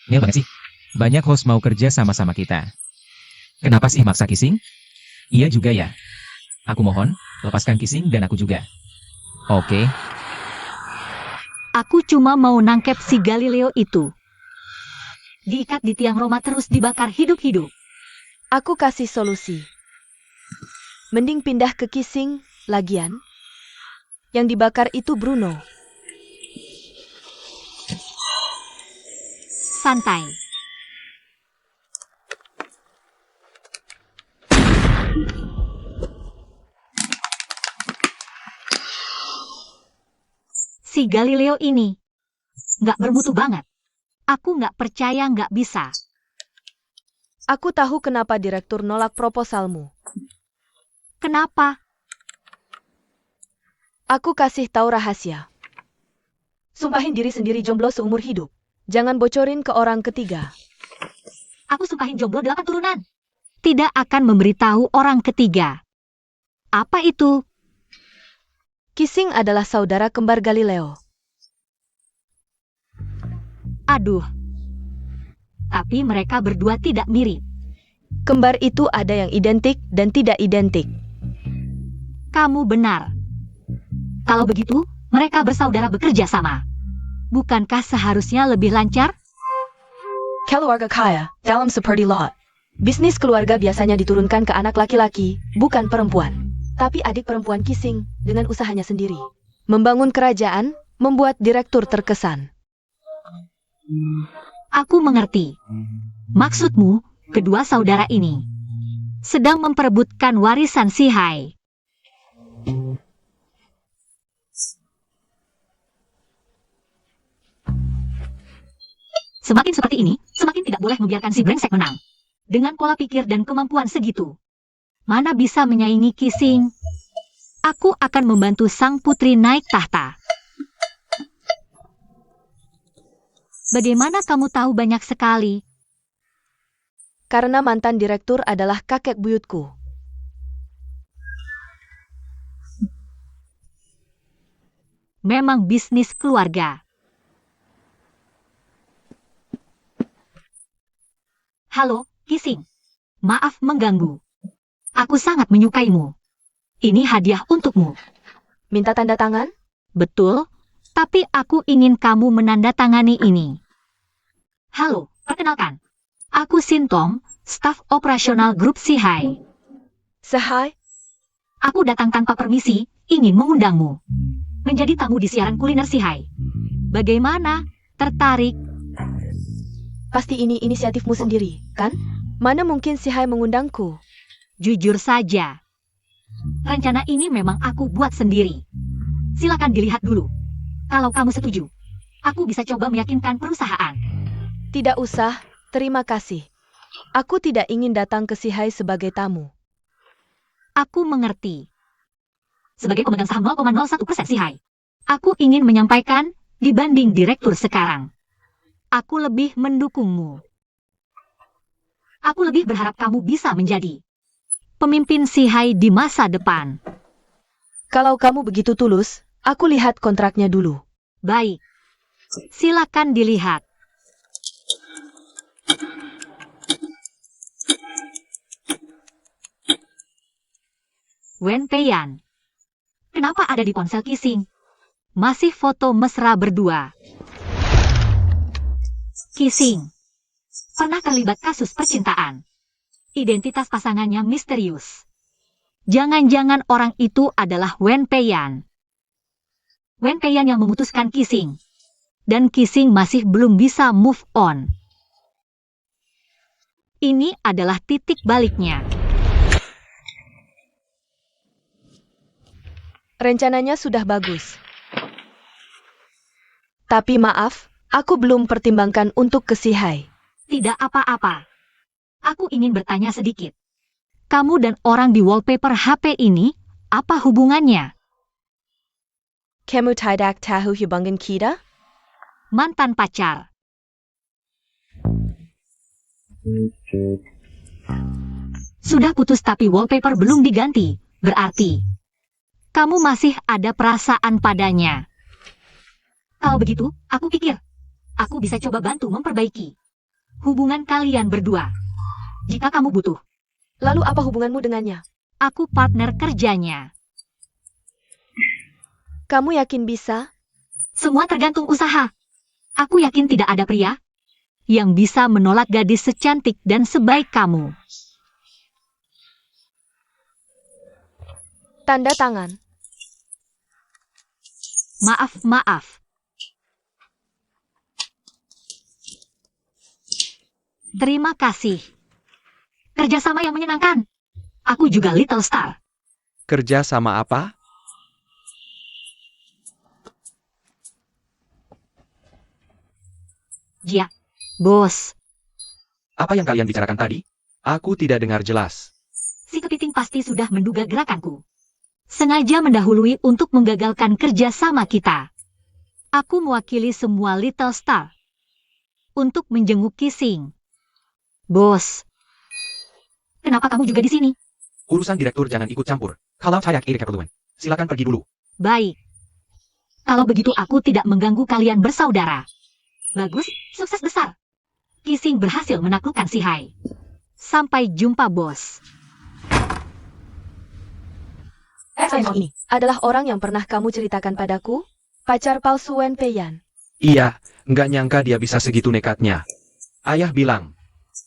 Ngel banget sih. Banyak host mau kerja sama-sama kita. Kenapa sih maksa Qixing? Iya juga ya. Aku mohon, lepaskan Qixing dan aku juga. Oke, Aku cuma mau nangkep si Galileo itu. Diikat di tiang Roma terus dibakar hidup-hidup. Aku kasih solusi. Mending pindah ke Qixing, lagian. Yang dibakar itu Bruno. Santai. Si Galileo ini nggak bermutu banget. Aku nggak percaya nggak bisa. Aku tahu kenapa direktur nolak proposalmu. Kenapa? Aku kasih tahu rahasia. Sumpahin diri sendiri jomblo seumur hidup. Jangan bocorin ke orang ketiga. Aku sumpahin jomblo 8 turunan. Tidak akan memberitahu orang ketiga. Apa itu? Qixing adalah saudara kembar Galileo. Aduh. Tapi mereka berdua tidak mirip. Kembar itu ada yang identik dan tidak identik. Kamu benar. Kalau begitu, mereka bersaudara bekerja sama. Bukankah seharusnya lebih lancar? Keluarga kaya, dalam seperti lot. Bisnis keluarga biasanya diturunkan ke anak laki-laki, bukan perempuan. Tapi adik perempuan Qixing dengan usahanya sendiri. Membangun kerajaan, membuat direktur terkesan. Aku mengerti. Maksudmu, kedua saudara ini sedang memperebutkan warisan Sihai. Semakin seperti ini, semakin tidak boleh membiarkan si brengsek menang. Dengan pola pikir dan kemampuan segitu, mana bisa menyaingi Qixing? Aku akan membantu sang putri naik tahta. Bagaimana kamu tahu banyak sekali? Karena mantan direktur adalah kakek buyutku. Memang bisnis keluarga. Halo, Qixing. Maaf mengganggu. Aku sangat menyukaimu. Ini hadiah untukmu. Minta tanda tangan? Betul, tapi aku ingin kamu menandatangani ini. Halo, perkenalkan. Aku Sintong, staf operasional grup Sihai. Sehai? Aku datang tanpa permisi, ingin mengundangmu menjadi tamu di siaran kuliner Sihai. Bagaimana? Tertarik? Pasti ini inisiatifmu sendiri, kan? Mana mungkin Sihai mengundangku? Jujur saja. Rencana ini memang aku buat sendiri. Silakan dilihat dulu. Kalau kamu setuju, aku bisa coba meyakinkan perusahaan. Tidak usah, terima kasih. Aku tidak ingin datang ke Sihai sebagai tamu. Aku mengerti. Sebagai pemegang saham 0,01% Sihai, aku ingin menyampaikan dibanding direktur sekarang. Aku lebih mendukungmu. Aku lebih berharap kamu bisa menjadi pemimpin Sihai di masa depan. Kalau kamu begitu tulus, aku lihat kontraknya dulu. Baik. Silakan dilihat. Wen Peiyan. Kenapa ada di ponsel Qixing? Masih foto mesra berdua. Qixing. Pernah terlibat kasus percintaan. Identitas pasangannya misterius. Jangan-jangan orang itu adalah Wen Peiyan. Wen Peiyan yang memutuskan Qixing. Dan Qixing masih belum bisa move on. Ini adalah titik baliknya. Rencananya sudah bagus. Tapi maaf, aku belum pertimbangkan untuk ke Sihai. Tidak apa-apa. Aku ingin bertanya sedikit. Kamu dan orang di wallpaper HP ini, apa hubungannya? Kamu tidak tahu hubungan kita? Mantan pacar. Sudah putus tapi wallpaper belum diganti. Berarti, kamu masih ada perasaan padanya. Kalau begitu, aku pikir, aku bisa coba bantu memperbaiki hubungan kalian berdua. Jika kamu butuh, Lalu apa hubunganmu dengannya? aku partner kerjanya. Kamu yakin bisa? Semua tergantung usaha. Aku yakin tidak ada pria yang bisa menolak gadis secantik dan sebaik kamu. Tanda tangan. Maaf. Terima kasih. Kerjasama yang menyenangkan. Aku juga Little Star. Kerja sama apa? Ya, bos. Apa yang kalian bicarakan tadi? Aku tidak dengar jelas. Si kepiting pasti sudah menduga gerakanku. Sengaja mendahului untuk menggagalkan kerjasama kita. Aku mewakili semua Little Star untuk menjenguk Qixing. Bos, kenapa kamu juga di sini? Urusan direktur jangan ikut campur. Kalau tidak iri keperluan, silakan pergi dulu. Baik. Kalau begitu aku tidak mengganggu kalian bersaudara. Bagus, sukses besar. Qixing berhasil menaklukkan Sihai. Sampai jumpa, bos. Ini adalah orang yang pernah kamu ceritakan padaku? Pacar palsu Wen Peiyan. Iya, nggak nyangka dia bisa segitu nekatnya. Ayah bilang,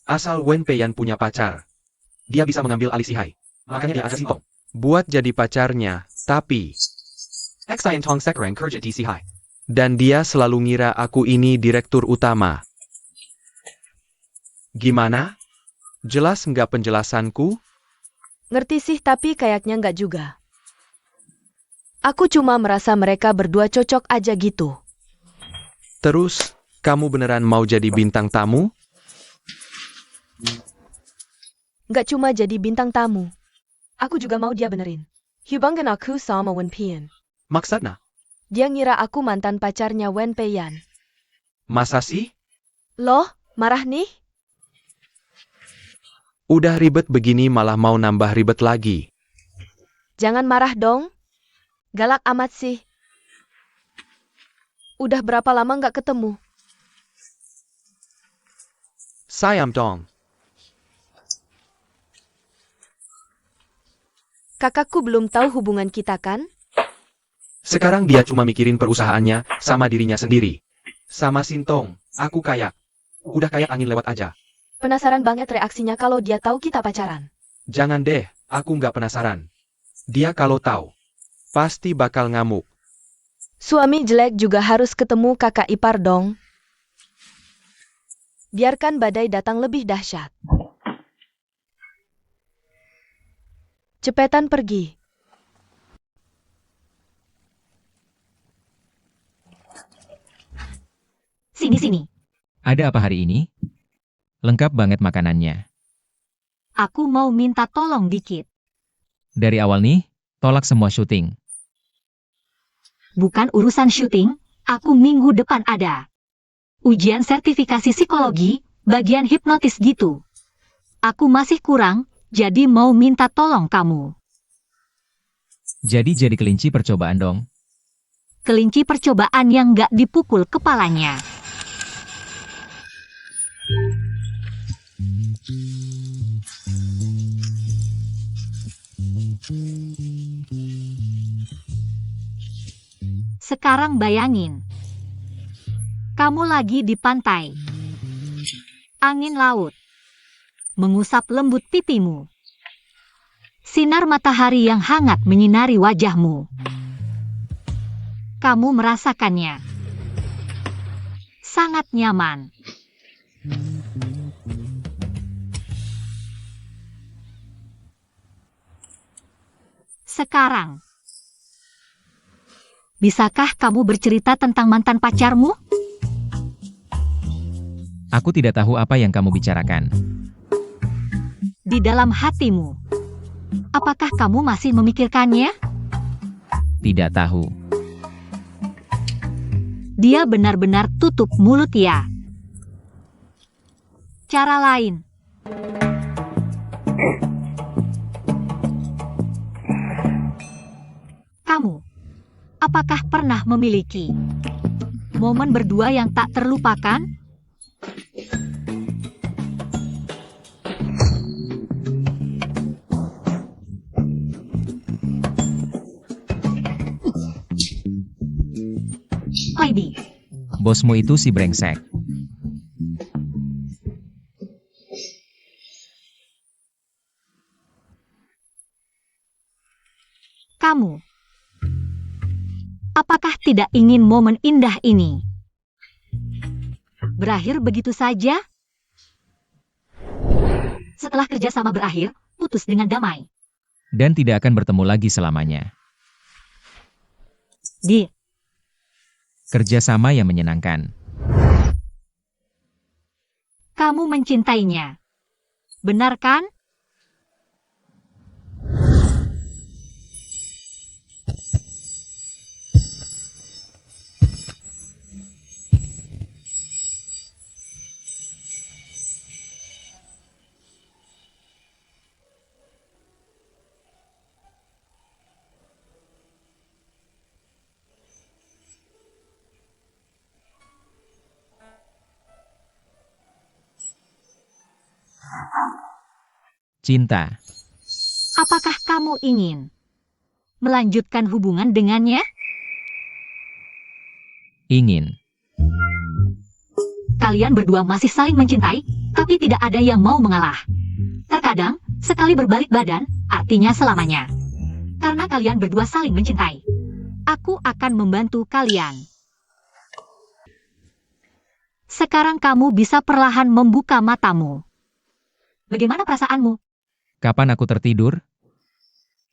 asal Wen Peiyan punya pacar, dia bisa mengambil alih Sihai. Makanya dia ajak Sintong buat jadi pacarnya, tapi dan dia selalu ngira aku ini direktur utama. Gimana? Jelas nggak penjelasanku? Ngerti sih tapi kayaknya nggak juga. Aku cuma merasa mereka berdua cocok aja gitu. Terus, kamu beneran mau jadi bintang tamu? Nggak cuma jadi bintang tamu. Aku juga mau dia benerin. Hubungan aku sama Wen Peiyan. Maksudnya? Dia ngira aku mantan pacarnya Wen Peiyan. Masa sih? Loh, marah nih? Udah ribet begini malah mau nambah ribet lagi. Jangan marah dong. Galak amat sih. Udah berapa lama nggak ketemu? Sayang dong. Kakakku belum tahu hubungan kita kan? Sekarang dia cuma mikirin perusahaannya sama dirinya sendiri. Sama Sintong, aku kayak udah kayak angin lewat aja. Penasaran banget reaksinya kalau dia tahu kita pacaran. Jangan deh, aku nggak penasaran. Dia kalau tahu, pasti bakal ngamuk. Suami jelek juga harus ketemu kakak ipar dong. Biarkan badai datang lebih dahsyat. Cepetan pergi. Sini. Ada apa hari ini? Lengkap banget makanannya. Aku mau minta tolong dikit. Dari awal nih, tolak semua syuting. Bukan urusan syuting, aku minggu depan ada ujian sertifikasi psikologi, bagian hipnotis gitu. Aku masih kurang, Jadi mau minta tolong kamu. Jadi kelinci percobaan dong. Kelinci percobaan yang nggak dipukul kepalanya. Sekarang bayangin. Kamu lagi di pantai. Angin laut mengusap lembut pipimu. Sinar matahari yang hangat menyinari wajahmu. Kamu merasakannya. Sangat nyaman. Sekarang, bisakah kamu bercerita tentang mantan pacarmu? Aku tidak tahu apa yang kamu bicarakan. Di dalam hatimu, apakah kamu masih memikirkannya? Tidak tahu. Dia benar-benar tutup mulut ya. Cara lain. Kamu, apakah pernah memiliki momen berdua yang tak terlupakan? Heidi, Bosmu itu si brengsek. kamu, apakah tidak ingin momen indah ini berakhir begitu saja? Setelah kerjasama berakhir, putus dengan damai. Dan tidak akan bertemu lagi selamanya. Di Kerjasama yang menyenangkan. kamu mencintainya. Benar kan? Cinta. Apakah kamu ingin melanjutkan hubungan dengannya? Ingin. Kalian berdua masih saling mencintai, tapi tidak ada yang mau mengalah. Terkadang, sekali berbalik badan, artinya selamanya. Karena kalian berdua saling mencintai, aku akan membantu kalian. Sekarang kamu bisa perlahan membuka matamu. Bagaimana perasaanmu? Kapan aku tertidur?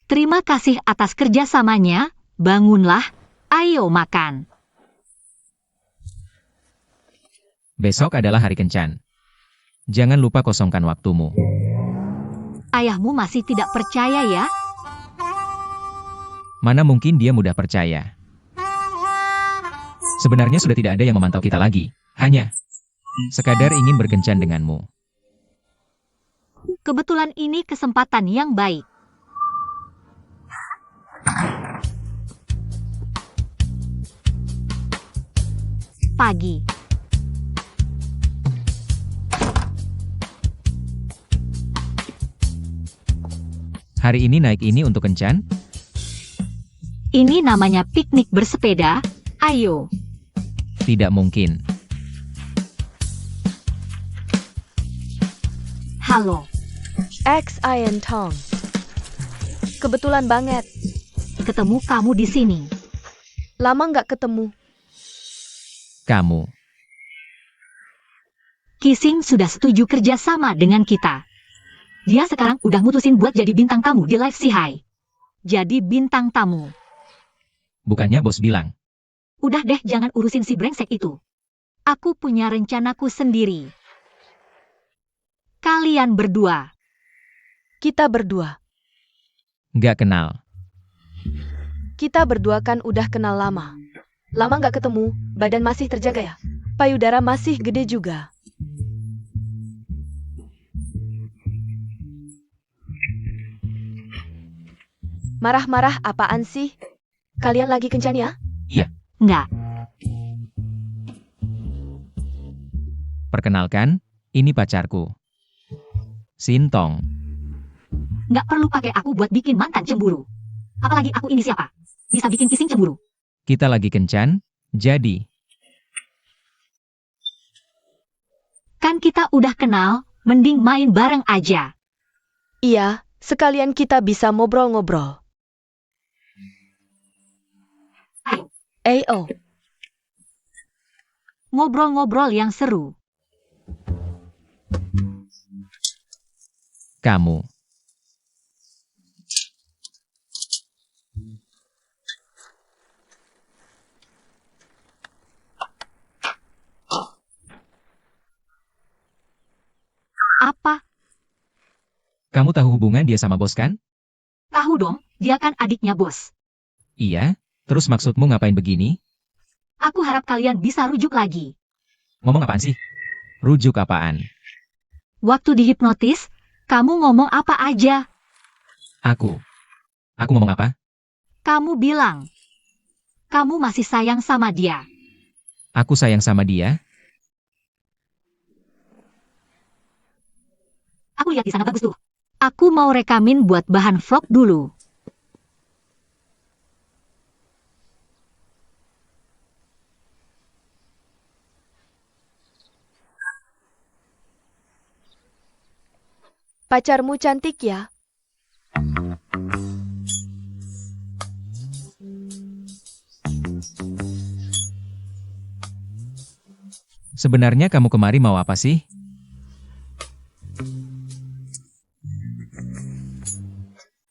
Terima kasih atas kerjasamanya, bangunlah, ayo makan. Besok adalah hari kencan. Jangan lupa kosongkan waktumu. Ayahmu masih tidak percaya ya? Mana mungkin dia mudah percaya. Sebenarnya sudah tidak ada yang memantau kita lagi. Hanya sekadar ingin berkencan denganmu. Kebetulan ini kesempatan yang baik. Pagi. Hari ini naik ini untuk kencan? Ini namanya piknik bersepeda. Ayo. Tidak mungkin. Halo. X Ian Tong. Kebetulan banget. Ketemu kamu di sini. Lama nggak ketemu. Kamu. Kissing sudah setuju kerjasama dengan kita. Dia sekarang udah mutusin buat jadi bintang tamu di Live Si High. Jadi bintang tamu. Bukannya bos bilang. Udah deh, jangan urusin si brengsek itu. Aku punya rencanaku sendiri. Kalian berdua. Kita berdua. Nggak kenal. Kita berdua kan udah kenal lama. Lama nggak ketemu, badan masih terjaga ya? Payudara masih gede juga. Marah-marah apaan sih? Kalian lagi kencan ya? Nggak. Perkenalkan, ini pacarku. Sintong. Nggak perlu pakai aku buat bikin mantan cemburu. Apalagi aku ini siapa? Bisa bikin kissing cemburu. Kita lagi kencan, jadi. Kan kita udah kenal, mending main bareng aja. Iya, sekalian kita bisa ngobrol-ngobrol. Ayo. Ngobrol-ngobrol yang seru. Kamu. Apa? Kamu tahu hubungan dia sama bos kan? Tahu dong, dia kan adiknya bos. Iya, terus maksudmu ngapain begini? Aku harap kalian bisa rujuk lagi. Ngomong apaan sih? Rujuk apaan? Waktu dihipnotis, kamu ngomong apa aja? Aku ngomong apa? Kamu bilang, kamu masih sayang sama dia. Aku sayang sama dia? Aku lihat di sana bagus tuh. Aku mau rekamin buat bahan vlog dulu. Pacarmu cantik ya? Sebenarnya kamu kemari mau apa sih?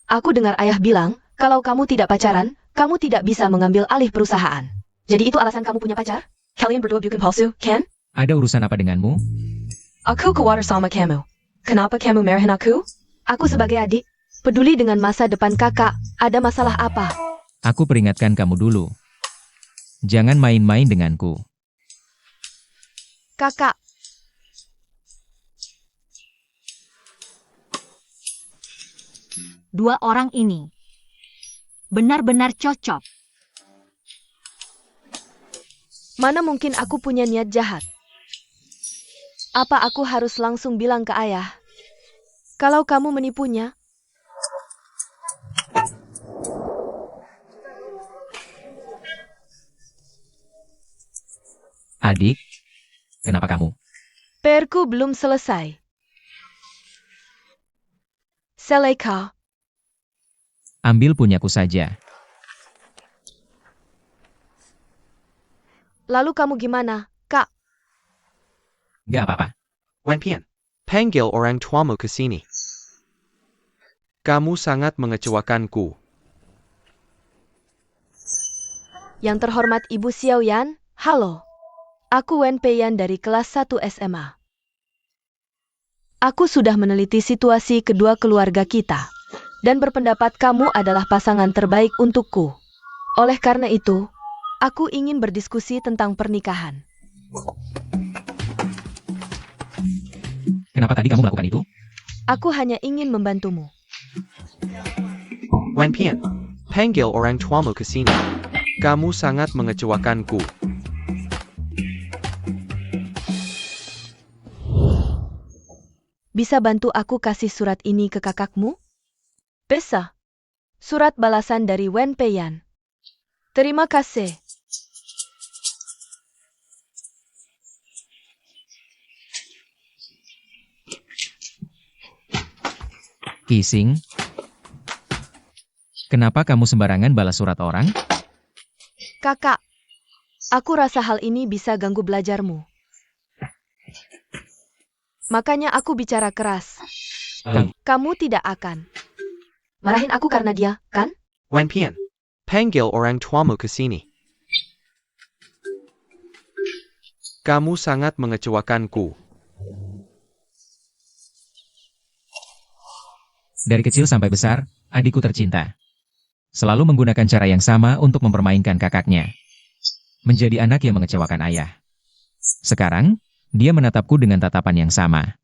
Aku dengar ayah bilang, kalau kamu tidak pacaran, kamu tidak bisa mengambil alih perusahaan. Jadi itu alasan kamu punya pacar? Kalian berdua bikin palsu, kan? Ada urusan apa denganmu? Aku khawatir sama kamu. Kenapa kamu marahin aku? Aku sebagai adik, peduli dengan masa depan kakak. Ada masalah apa? Aku peringatkan kamu dulu. Jangan main-main denganku. Kakak, Dua orang ini benar-benar cocok. mana mungkin aku punya niat jahat? Apa aku harus langsung bilang ke ayah? Kalau kamu menipunya, Adik, kenapa kamu? PR-ku belum selesai. Seleka, Ambil punyaku saja. lalu kamu gimana, Kak? Gak apa-apa. Wen Pian, panggil orang tuamu ke sini. Kamu sangat mengecewakanku. Yang terhormat Ibu Xiaoyan, halo. Aku Wen Peiyan dari kelas 1 SMA. Aku sudah meneliti situasi kedua keluarga kita, dan berpendapat kamu adalah pasangan terbaik untukku. Oleh karena itu, aku ingin berdiskusi tentang pernikahan. Kenapa tadi kamu melakukan itu? Aku hanya ingin membantumu. Wen Pian, panggil orang tuamu ke sini. Kamu sangat mengecewakanku. Bisa bantu aku kasih surat ini ke kakakmu? Bisa. Surat balasan dari Wen Peiyan. Terima kasih. Kissing? Kenapa kamu sembarangan balas surat orang? Kakak, aku rasa hal ini bisa ganggu belajarmu. Makanya aku bicara keras. Kamu tidak akan marahin aku karena dia, kan? Wen Pian, panggil orang tuamu ke sini. Kamu sangat mengecewakanku. Dari kecil sampai besar, adikku tercinta. Selalu menggunakan cara yang sama untuk mempermainkan kakaknya. Menjadi anak yang mengecewakan ayah. Sekarang, dia menatapku dengan tatapan yang sama.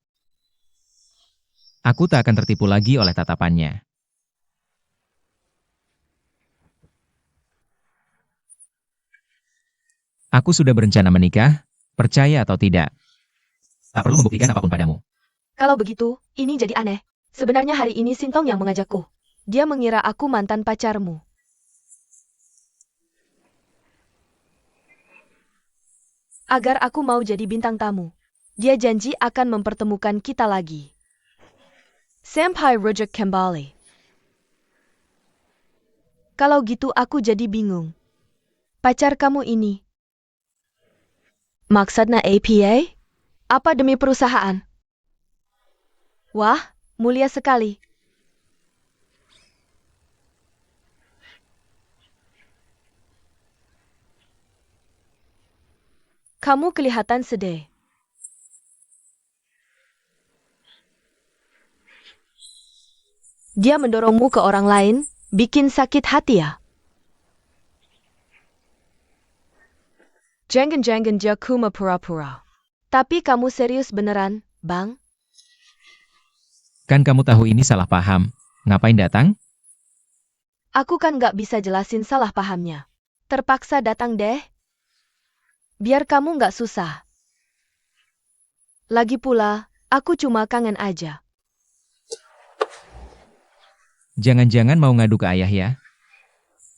Aku tak akan tertipu lagi oleh tatapannya. Aku sudah berencana menikah, percaya atau tidak. Tak perlu membuktikan apapun padamu. Kalau begitu, ini jadi aneh. Sebenarnya hari ini Sintong yang mengajakku. Dia mengira aku mantan pacarmu. Agar aku mau jadi bintang tamu. Dia janji akan mempertemukan kita lagi. Sampai rujuk kembali. Kalau gitu aku jadi bingung. Pacar kamu ini. Maksudnya APA? Apa demi perusahaan? Wah, mulia sekali. Kamu kelihatan sedih. Dia mendorongmu ke orang lain, bikin sakit hati ya? Jangan-jangan dia cuma pura-pura. Tapi kamu serius beneran, Bang? Kan kamu tahu ini salah paham. Ngapain datang? Aku kan gak bisa jelasin salah pahamnya. Terpaksa datang deh. Biar kamu gak susah. Lagi pula, aku cuma kangen aja. Jangan-jangan mau ngadu ke ayah ya?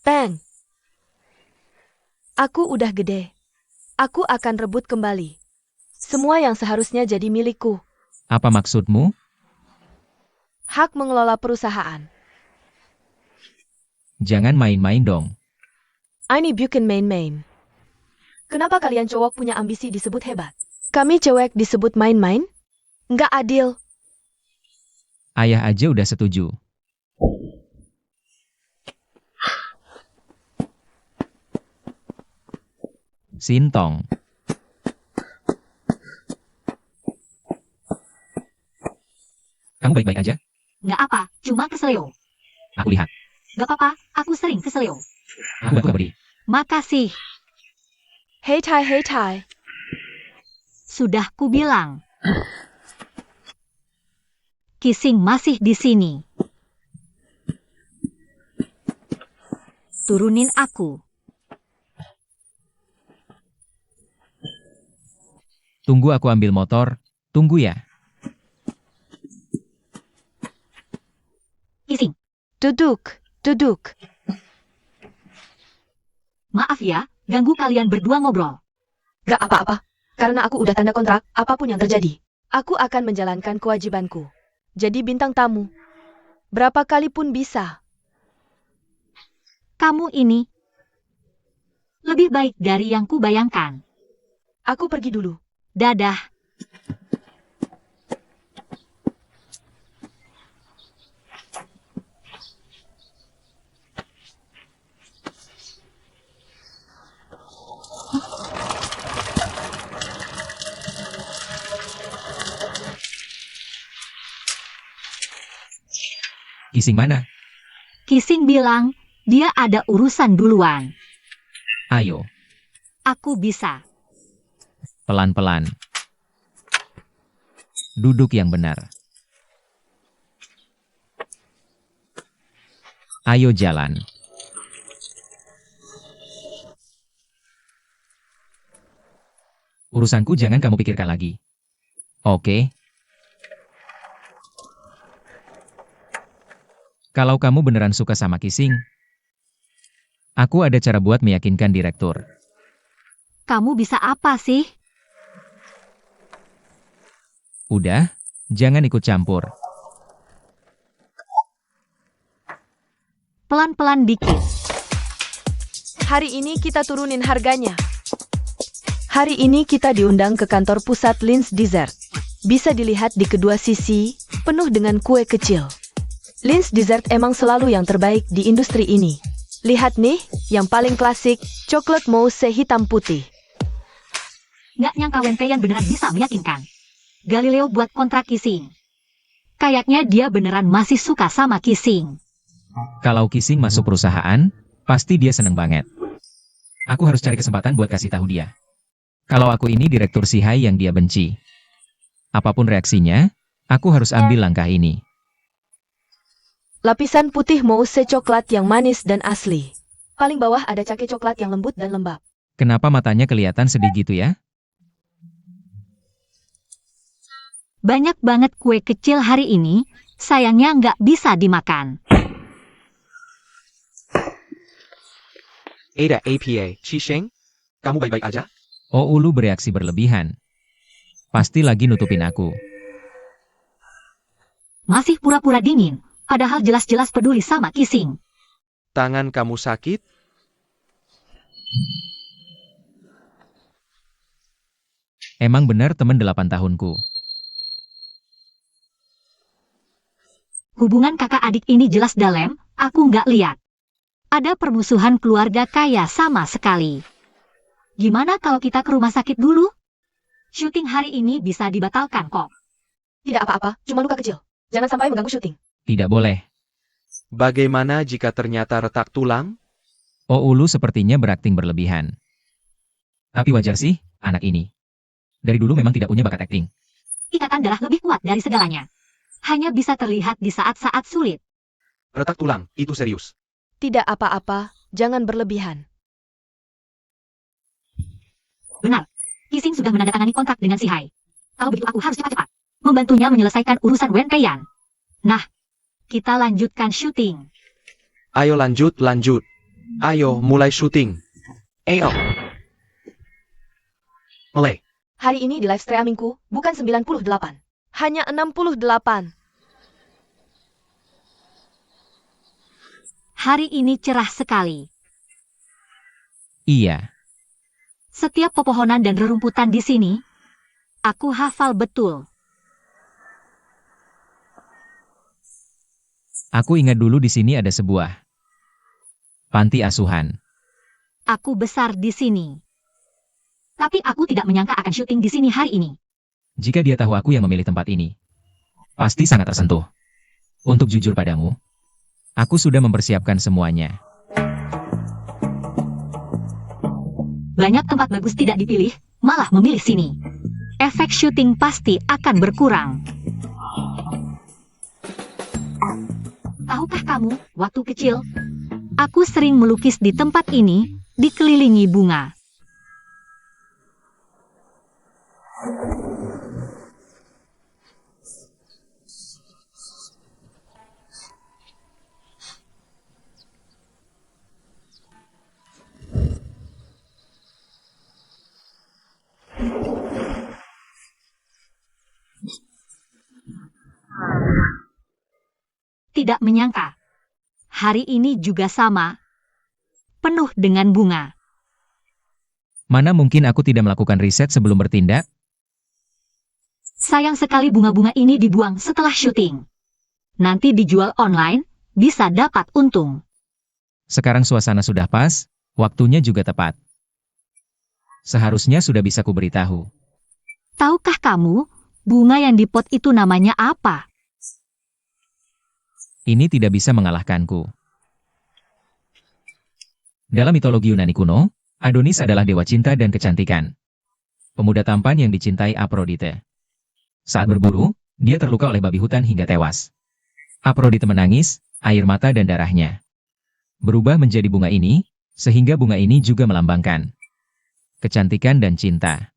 Peng. Aku udah gede. Aku akan rebut kembali. Semua yang seharusnya jadi milikku. Apa maksudmu? Hak mengelola perusahaan. Jangan main-main dong. Ini bukan main-main. Kenapa kalian cowok punya ambisi disebut hebat? Kami cewek disebut main-main? Nggak adil. Ayah aja udah setuju. Sintong. Kamu baik-baik aja? Nggak apa, cuma keselio. Aku lihat. Nggak apa-apa, aku sering keselio. Aku bantu kamu di. Makasih, Hei Tai. sudah kubilang. Kissing masih di sini. Turunin aku. Tunggu aku ambil motor. Tunggu ya. Kissing, Duduk. maaf ya, ganggu kalian berdua ngobrol. Gak apa-apa. Karena aku udah tanda kontrak, apapun yang terjadi. Aku akan menjalankan kewajibanku. Jadi bintang tamu. Berapa kali pun bisa. Kamu ini lebih baik dari yang kubayangkan. Aku pergi dulu. Dadah. Kissing mana? Kissing bilang, dia ada urusan duluan. Ayo. Aku bisa. Pelan-pelan. Duduk yang benar. Ayo jalan. Urusanku jangan kamu pikirkan lagi. Oke? Kalau kamu beneran suka sama Kissing, aku ada cara buat meyakinkan direktur. Kamu bisa apa sih? Udah, jangan ikut campur. Pelan-pelan dikit. Hari ini kita turunin harganya. Hari ini kita diundang ke kantor pusat Linz Dessert. Bisa dilihat di kedua sisi, penuh dengan kue kecil. Linz Dessert emang selalu yang terbaik di industri ini. Lihat nih, yang paling klasik, coklat mousse hitam putih. Nggak nyangka Wenpeian beneran bisa meyakinkan Galileo buat kontrak Kissing. Kayaknya dia beneran masih suka sama Kissing. Kalau Kissing masuk perusahaan, pasti dia seneng banget. Aku harus cari kesempatan buat kasih tahu dia. Kalau aku ini direktur Sihai yang dia benci. Apapun reaksinya, aku harus ambil langkah ini. Lapisan putih mousse coklat yang manis dan asli. Paling bawah ada cake coklat yang lembut dan lembab. Kenapa matanya kelihatan sedih gitu ya? Banyak banget kue kecil hari ini, sayangnya nggak bisa dimakan. Ada apa, Cisheng? Kamu baik-baik aja? Oh Ulu bereaksi berlebihan. Pasti lagi nutupin aku. Masih pura-pura dingin, padahal jelas-jelas peduli sama Qixing. Tangan kamu sakit? Emang benar temen 8 tahunku. Hubungan kakak adik ini jelas dalam, aku nggak lihat. Ada permusuhan keluarga kaya sama sekali. Gimana kalau kita ke rumah sakit dulu? Syuting hari ini bisa dibatalkan kok. Tidak apa-apa, cuma luka kecil. Jangan sampai mengganggu syuting. Tidak boleh. Bagaimana jika ternyata retak tulang? Oh Ulu sepertinya berakting berlebihan. Tapi wajar sih, anak ini. Dari dulu memang tidak punya bakat akting. Ikatan darah lebih kuat dari segalanya. Hanya bisa terlihat di saat-saat sulit. Retak tulang, itu serius. Tidak apa-apa, jangan berlebihan. Benar. Qixing sudah menandatangani kontrak dengan si Hai. Kalau begitu aku harus cepat-cepat membantunya menyelesaikan urusan Wen Peiyan. Nah, kita lanjutkan syuting. Ayo lanjut. Ayo, mulai syuting. Ayo. Mulai. Hari ini di live streamingku, bukan 98. Hanya 68. Hari ini cerah sekali. Iya. Setiap pepohonan dan rerumputan di sini, aku hafal betul. Aku ingat dulu di sini ada sebuah panti asuhan. Aku besar di sini. Tapi aku tidak menyangka akan syuting di sini hari ini. Jika dia tahu aku yang memilih tempat ini, pasti sangat tersentuh. Untuk jujur padamu, aku sudah mempersiapkan semuanya. Banyak tempat bagus tidak dipilih, malah memilih sini. Efek syuting pasti akan berkurang. Tahukah kamu, waktu kecil, aku sering melukis di tempat ini, dikelilingi bunga. Tidak menyangka, hari ini juga sama, penuh dengan bunga. Mana mungkin aku tidak melakukan riset sebelum bertindak? Sayang sekali bunga-bunga ini dibuang setelah syuting. Nanti dijual online, bisa dapat untung. Sekarang suasana sudah pas, waktunya juga tepat. Seharusnya sudah bisa kuberitahu. Tahukah kamu, bunga yang di pot itu namanya apa? Ini tidak bisa mengalahkanku. Dalam mitologi Yunani kuno, Adonis adalah dewa cinta dan kecantikan. Pemuda tampan yang dicintai Afrodite. Saat berburu, dia terluka oleh babi hutan hingga tewas. Afrodite menangis, air mata dan darahnya berubah menjadi bunga ini, sehingga bunga ini juga melambangkan kecantikan dan cinta.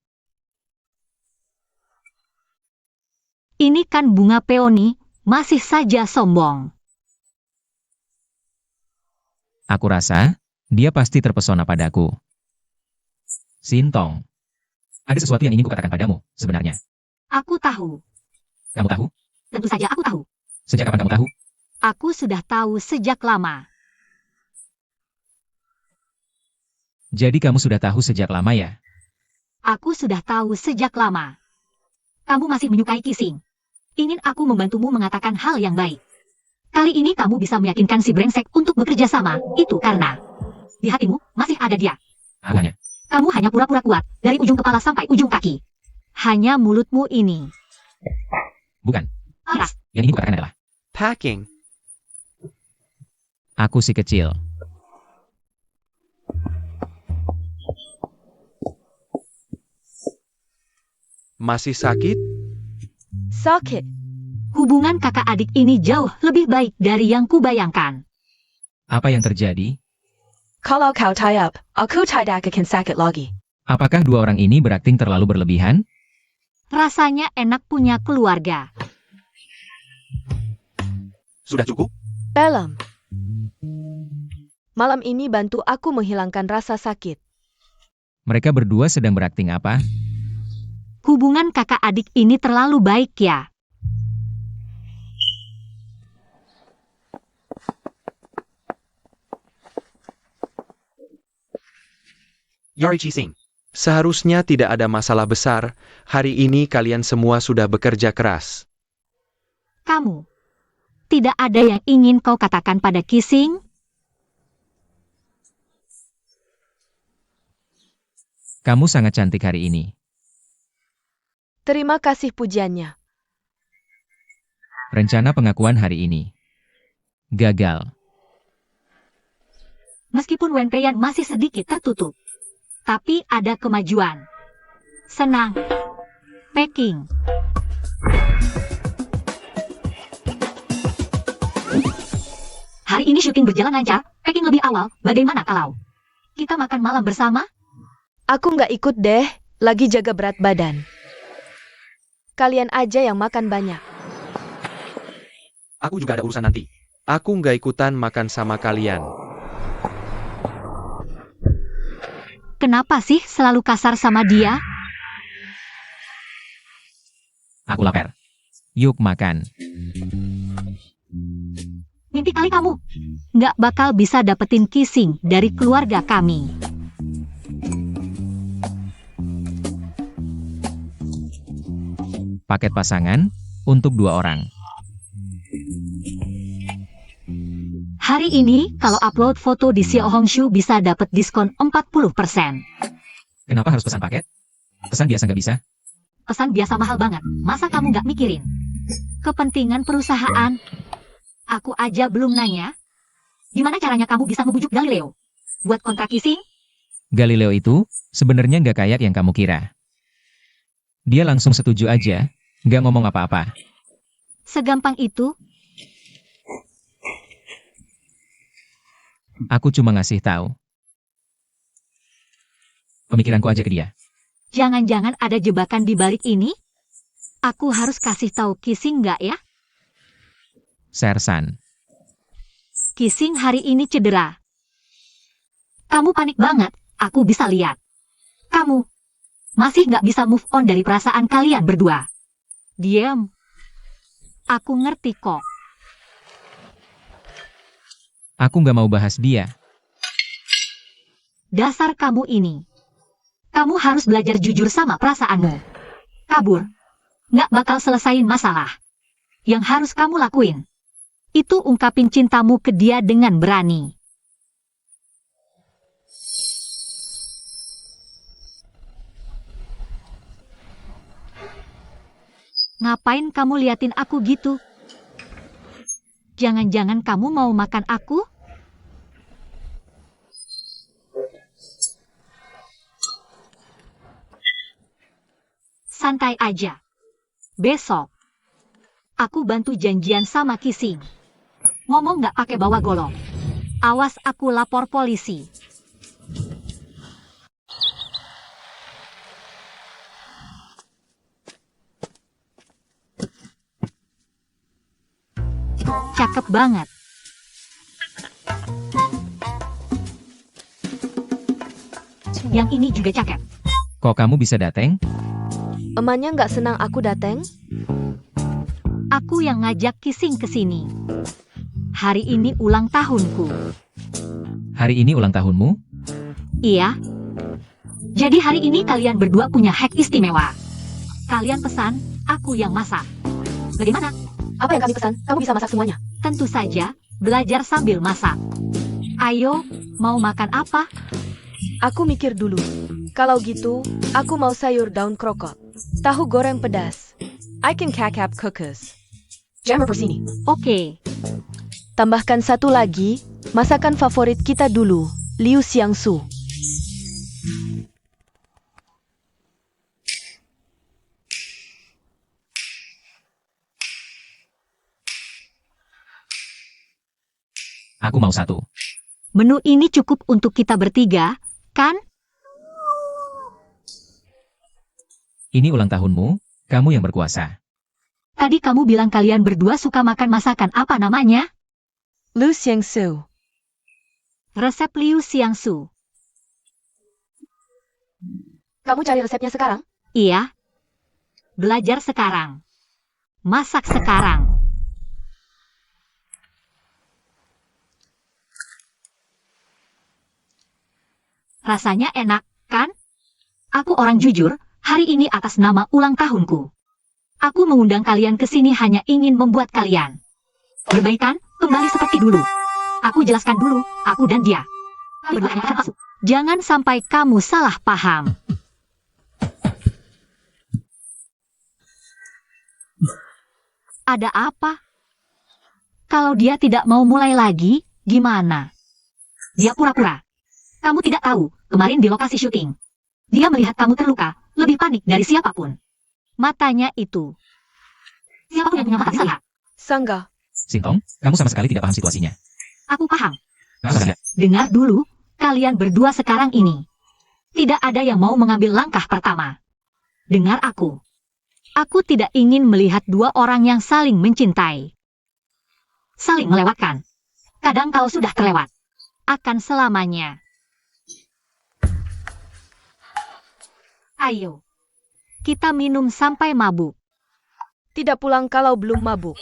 Ini kan bunga peoni, masih saja sombong. Aku rasa, dia pasti terpesona padaku. Sintong. Ada sesuatu yang ingin kukatakan padamu, sebenarnya. Aku tahu. Kamu tahu? Tentu saja aku tahu. Sejak kapan kamu tahu? Aku sudah tahu sejak lama. Jadi kamu sudah tahu sejak lama ya? Aku sudah tahu sejak lama. Kamu masih menyukai Qixing. Ingin aku membantumu mengatakan hal yang baik. Kali ini kamu bisa meyakinkan si brengsek untuk bekerja sama, itu karena di hatimu masih ada dia. Apanya? Kamu hanya pura-pura kuat, dari ujung kepala sampai ujung kaki. Hanya mulutmu ini. Bukan. Aras, Yang ingin kukatakan adalah, Packing. aku si kecil. Masih sakit? Sakit. hubungan kakak adik ini jauh lebih baik dari yang kubayangkan. Apa yang terjadi? Kalau kau tie up, aku tidak akan sakit lagi. Apakah dua orang ini berakting terlalu berlebihan? Rasanya enak punya keluarga. Sudah cukup? Belum. Malam ini bantu aku menghilangkan rasa sakit. Mereka berdua sedang berakting apa? Hubungan kakak adik ini terlalu baik ya. Yari Chising. Seharusnya tidak ada masalah besar, hari ini kalian semua sudah bekerja keras. Kamu. Tidak ada yang ingin kau katakan pada Kissing? Kamu sangat cantik hari ini. Terima kasih pujiannya. Rencana pengakuan hari ini gagal. Meskipun Wen Peiyan masih sedikit tertutup. Tapi ada kemajuan. Senang. Peking. Hari ini syuting berjalan lancar, Peking lebih awal, bagaimana kalau kita makan malam bersama? Aku nggak ikut deh, lagi jaga berat badan. Kalian aja yang makan banyak. Aku juga ada urusan nanti. Aku nggak ikutan makan sama kalian. Kenapa sih selalu kasar sama dia? Aku lapar. Yuk makan. Mimpi kali kamu. Nggak bakal bisa dapetin Kissing dari keluarga kami. Paket pasangan untuk 2 orang. Hari ini, kalau upload foto di Xiaohongshu bisa dapat diskon 40%. Kenapa harus pesan paket? Pesan biasa nggak bisa? Pesan biasa mahal banget. Masa kamu nggak mikirin? Kepentingan perusahaan. Aku aja belum nanya. Gimana caranya kamu bisa ngebujuk Galileo? Buat kontrak Kissing? Galileo itu sebenarnya nggak kayak yang kamu kira. Dia langsung setuju aja, nggak ngomong apa-apa. Segampang itu? Aku cuma ngasih tahu. Pemikiranku aja ke dia. Jangan-jangan ada jebakan di balik ini? Aku harus kasih tahu Kissing nggak ya? Sersan. Kissing hari ini cedera. Kamu panik banget, aku bisa lihat. Kamu masih nggak bisa move on dari perasaan kalian berdua. Diam. Aku ngerti kok. Aku nggak mau bahas dia. Dasar kamu ini. Kamu harus belajar jujur sama perasaanmu. Kabur. Nggak bakal selesain masalah. Yang harus kamu lakuin, itu ungkapin cintamu ke dia dengan berani. Ngapain kamu liatin aku gitu? Jangan-jangan kamu mau makan aku? Santai aja. Besok, aku bantu janjian sama Kissing. Ngomong nggak pakai bawa golok. Awas aku lapor polisi. Cakep banget. Yang ini juga cakep. Kok kamu bisa dateng? Emannya nggak senang aku dateng? Aku yang ngajak Kissing ke sini. Hari ini ulang tahunku. Hari ini ulang tahunmu? Iya. Jadi hari ini kalian berdua punya hak istimewa. Kalian pesan, aku yang masak. Bagaimana? Apa yang kami pesan? Kamu bisa masak semuanya. Tentu saja, belajar sambil masak. Ayo, mau makan apa? Aku mikir dulu. Kalau gitu, aku mau sayur daun krokot. Tahu goreng pedas. I can kakap cookers. Jammer porcini. Oke. Tambahkan satu lagi, masakan favorit kita dulu, Liu Xiangsu. Aku mau 1. Menu ini cukup untuk kita bertiga, kan? Ini ulang tahunmu, kamu yang berkuasa. Tadi kamu bilang kalian berdua suka makan masakan apa namanya? Lu Xiangsu. Resep Liu Xiangsu. Kamu cari resepnya sekarang? Iya. Belajar sekarang. Masak sekarang. Rasanya enak, kan? Aku orang jujur, hari ini atas nama ulang tahunku. Aku mengundang kalian ke sini hanya ingin membuat kalian berbaikan, kembali seperti dulu. Aku jelaskan dulu, aku dan dia. Berdua hanya akan masuk. Jangan sampai kamu salah paham. Ada apa? Kalau dia tidak mau mulai lagi, gimana? Dia pura-pura. Kamu tidak tahu, kemarin di lokasi syuting. Dia melihat kamu terluka, lebih panik dari siapapun. Matanya itu. Siapapun yang punya mata bisa lihat. Sangga. Sintong, kamu sama sekali tidak paham situasinya. Aku paham. Kenapa tidak? Dengar dulu, kalian berdua sekarang ini. Tidak ada yang mau mengambil langkah pertama. Dengar aku. Aku tidak ingin melihat dua orang yang saling mencintai. Saling melewatkan. Kadang kau sudah terlewat. Akan selamanya. Ayo. Kita minum sampai mabuk. Tidak pulang kalau belum mabuk.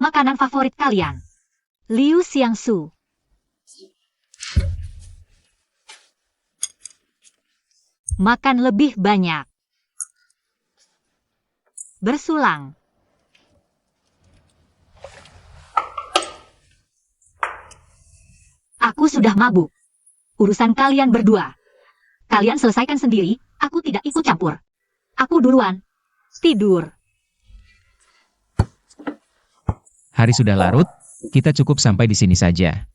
Makanan favorit kalian. Liu Xiangsu. Makan lebih banyak. Bersulang. Aku sudah mabuk. Urusan kalian berdua. Kalian selesaikan sendiri, aku tidak ikut campur. Aku duluan. Tidur. Hari sudah larut, kita cukup sampai di sini saja.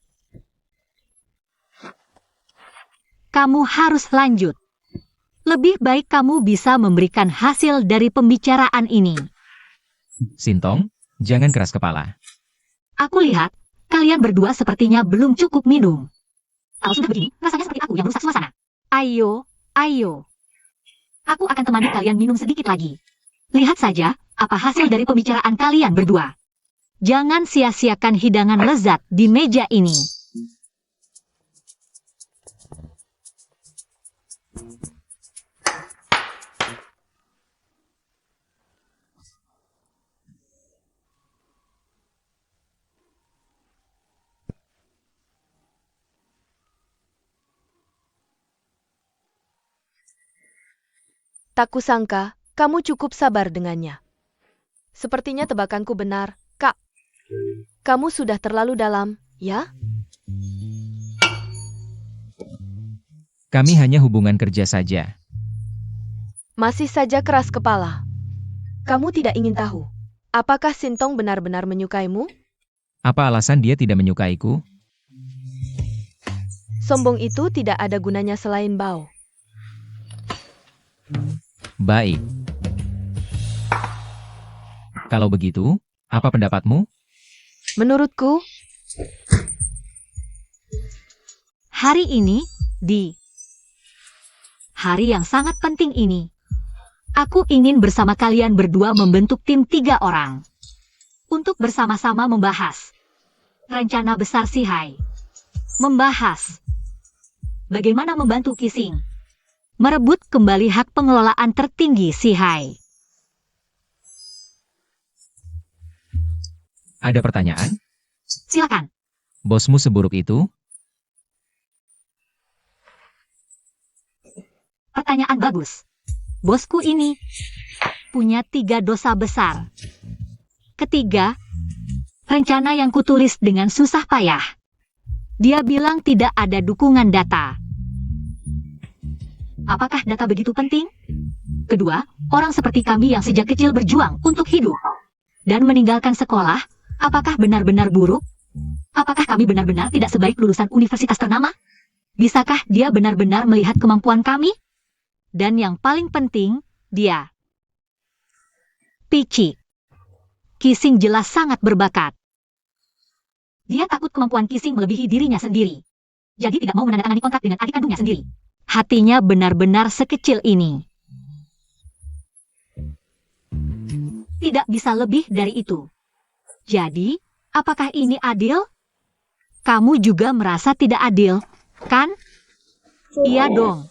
Kamu harus lanjut. Lebih baik kamu bisa memberikan hasil dari pembicaraan ini. Sintong, jangan keras kepala. Aku lihat, kalian berdua sepertinya belum cukup minum. Kalau sudah begini, rasanya seperti aku yang merusak suasana. Ayo, ayo. Aku akan temani kalian minum sedikit lagi. Lihat saja, apa hasil dari pembicaraan kalian berdua. Jangan sia-siakan hidangan lezat di meja ini. Tak kusangka, kamu cukup sabar dengannya. Sepertinya tebakanku benar, Kak. Kamu sudah terlalu dalam, ya? Kami hanya hubungan kerja saja. Masih saja keras kepala. Kamu tidak ingin tahu, apakah Sintong benar-benar menyukaimu? Apa alasan dia tidak menyukaiku? Sombong itu tidak ada gunanya selain bau. Baik. Kalau begitu, apa pendapatmu? Menurutku, Hari ini, di hari yang sangat penting ini, aku ingin bersama kalian berdua membentuk tim 3 orang. Untuk bersama-sama membahas rencana besar Sihai. Membahas bagaimana membantu Qixing merebut kembali hak pengelolaan tertinggi Sihai. Ada pertanyaan? Silakan. Bosmu seburuk itu? Pertanyaan bagus. Bosku ini punya 3 dosa besar. Ketiga, rencana yang kutulis dengan susah payah. Dia bilang tidak ada dukungan data. Apakah data begitu penting? Kedua, orang seperti kami yang sejak kecil berjuang untuk hidup dan meninggalkan sekolah, apakah benar-benar buruk? Apakah kami benar-benar tidak sebaik lulusan universitas ternama? Bisakah dia benar-benar melihat kemampuan kami? Dan yang paling penting, dia picik. Kissing jelas sangat berbakat. Dia takut kemampuan Kissing melebihi dirinya sendiri. Jadi tidak mau menandatangani kontrak dengan adik kandungnya sendiri. Hatinya benar-benar sekecil ini. Tidak bisa lebih dari itu. Jadi, apakah ini adil? Kamu juga merasa tidak adil, kan? Iya dong.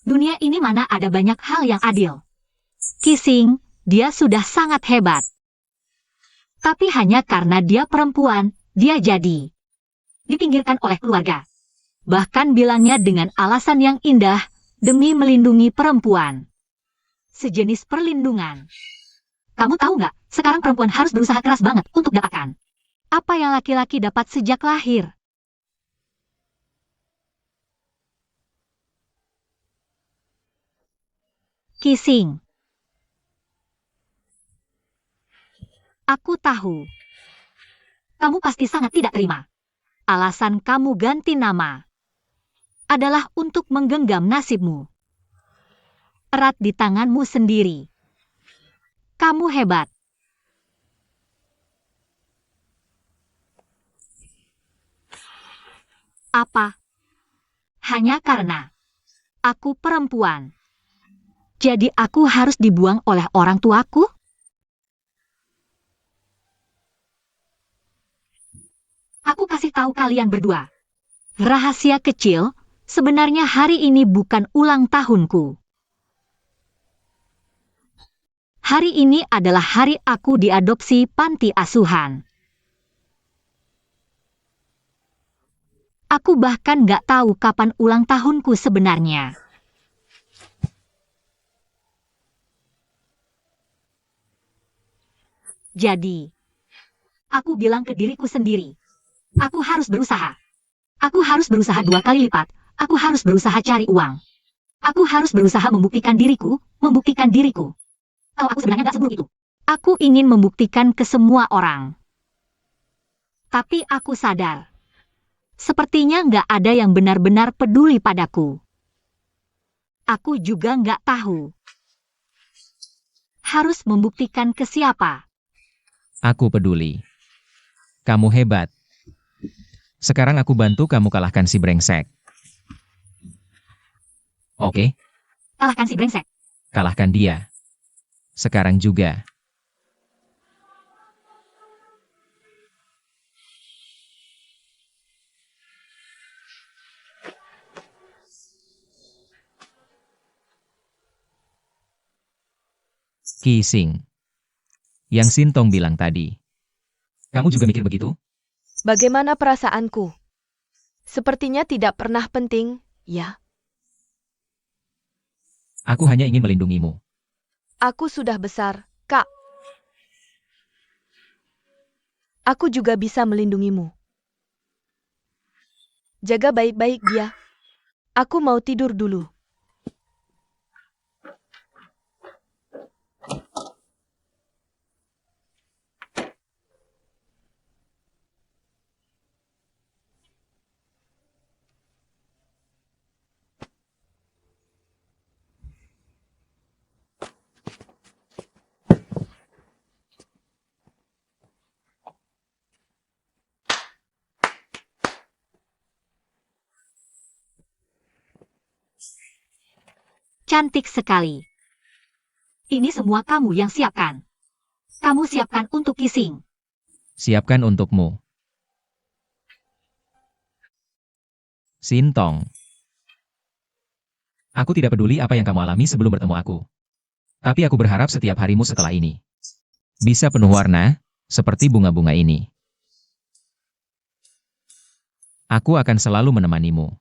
Dunia ini mana ada banyak hal yang adil. Kissing, dia sudah sangat hebat. Tapi hanya karena dia perempuan, dia jadi dipinggirkan oleh keluarga. Bahkan bilangnya dengan alasan yang indah, demi melindungi perempuan. Sejenis perlindungan. Kamu tahu nggak, sekarang perempuan harus berusaha keras banget untuk dapatkan apa yang laki-laki dapat sejak lahir. Kissing. Aku tahu. Kamu pasti sangat tidak terima. Alasan kamu ganti nama adalah untuk menggenggam nasibmu. Erat di tanganmu sendiri. Kamu hebat. Apa? Hanya karena aku perempuan. Jadi aku harus dibuang oleh orang tuaku? Aku kasih tahu kalian berdua. Rahasia kecil, sebenarnya hari ini bukan ulang tahunku. Hari ini adalah hari aku diadopsi panti asuhan. Aku bahkan nggak tahu kapan ulang tahunku sebenarnya. Jadi, aku bilang ke diriku sendiri, aku harus berusaha. Aku harus berusaha 2 kali lipat. Aku harus berusaha cari uang. Aku harus berusaha membuktikan diriku. Kalau aku sebenarnya gak seburuk itu. Aku ingin membuktikan ke semua orang. Tapi aku sadar. Sepertinya gak ada yang benar-benar peduli padaku. Aku juga gak tahu. Harus membuktikan ke siapa. Aku peduli. Kamu hebat. Sekarang aku bantu kamu kalahkan si brengsek. Oke, Kalahkan si brengsek. kalahkan dia. Sekarang juga. Kissing. Yang Sintong bilang tadi. Kamu juga mikir begitu? Bagaimana perasaanku? Sepertinya tidak pernah penting, ya. Aku hanya ingin melindungimu. Aku sudah besar, Kak. Aku juga bisa melindungimu. Jaga baik-baik dia. Aku mau tidur dulu. Cantik sekali. Ini semua kamu yang siapkan. Kamu siapkan untuk Kissing. Siapkan untukmu. Sintong. Aku tidak peduli apa yang kamu alami sebelum bertemu aku. Tapi aku berharap setiap harimu setelah ini bisa penuh warna, seperti bunga-bunga ini. Aku akan selalu menemanimu.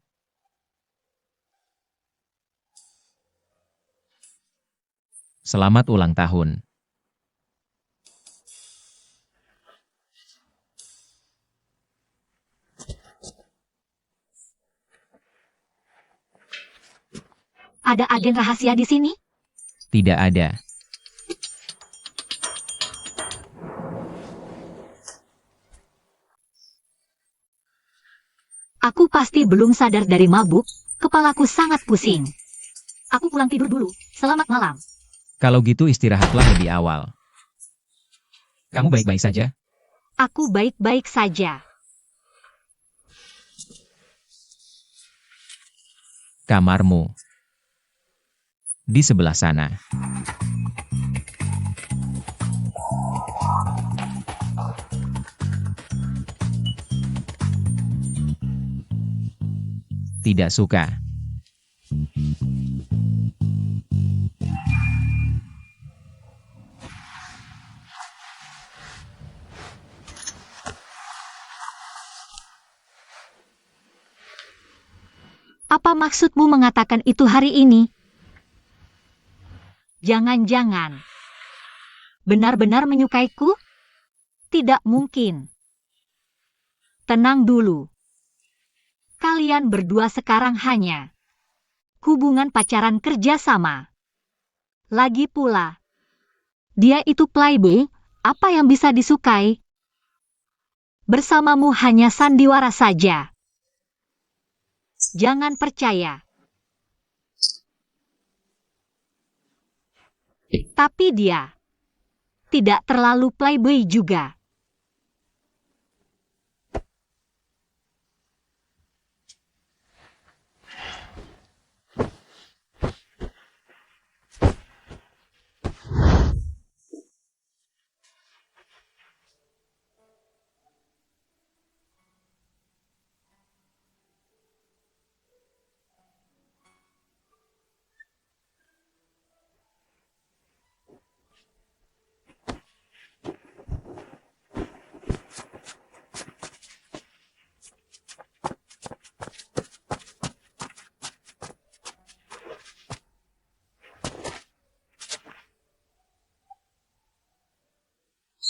Selamat ulang tahun. Ada agen rahasia di sini? Tidak ada. Aku pasti belum sadar dari mabuk, kepalaku sangat pusing. Aku pulang tidur dulu. Selamat malam. Kalau gitu istirahatlah lebih awal. Kamu baik-baik saja? Aku baik-baik saja. Kamarmu. Di sebelah sana. Tidak suka. Apa maksudmu mengatakan itu hari ini? Jangan-jangan. Benar-benar menyukaiku? Tidak mungkin. Tenang dulu. Kalian berdua sekarang hanya hubungan pacaran kerjasama. Lagi pula, dia itu playboy, apa yang bisa disukai? Bersamamu hanya sandiwara saja. Jangan percaya. Tapi dia tidak terlalu playboy juga.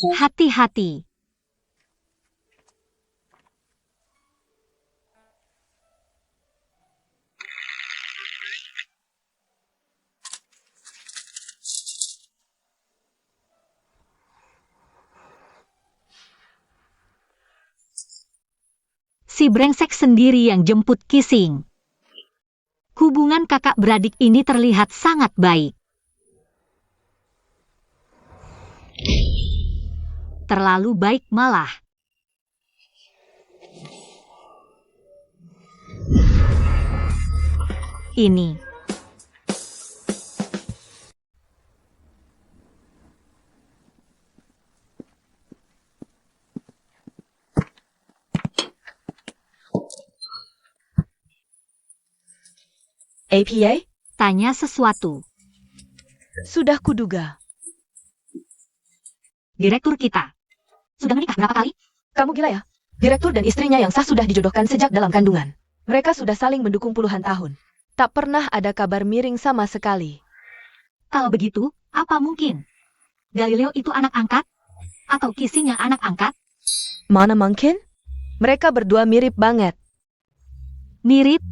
Hati-hati. Si brengsek sendiri yang jemput kissing. Hubungan kakak beradik ini terlihat sangat baik. Terlalu baik malah. Ini. APA? Tanya sesuatu. Sudah kuduga. Direktur kita. Sudah menikah berapa kali? Kamu gila ya? Direktur dan istrinya yang sah sudah dijodohkan sejak dalam kandungan. Mereka sudah saling mendukung puluhan tahun. Tak pernah ada kabar miring sama sekali. Kalau begitu, apa mungkin? Galileo itu anak angkat? Atau kissing yang anak angkat? Mana mungkin? Mereka berdua mirip banget. Mirip?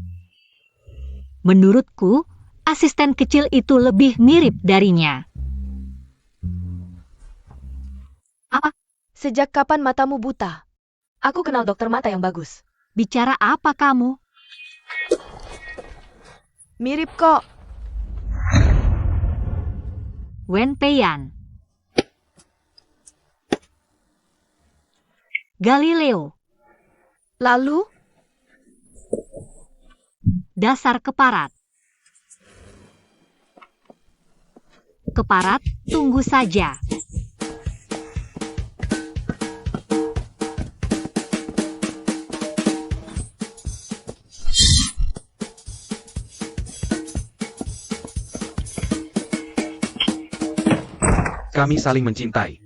Menurutku, asisten kecil itu lebih mirip darinya. Apa? Sejak kapan matamu buta? Aku kenal dokter mata yang bagus. Bicara apa kamu? Mirip kok. Wen Peian. Galileo. Lalu? Dasar keparat. Keparat, tunggu saja. Kami saling mencintai.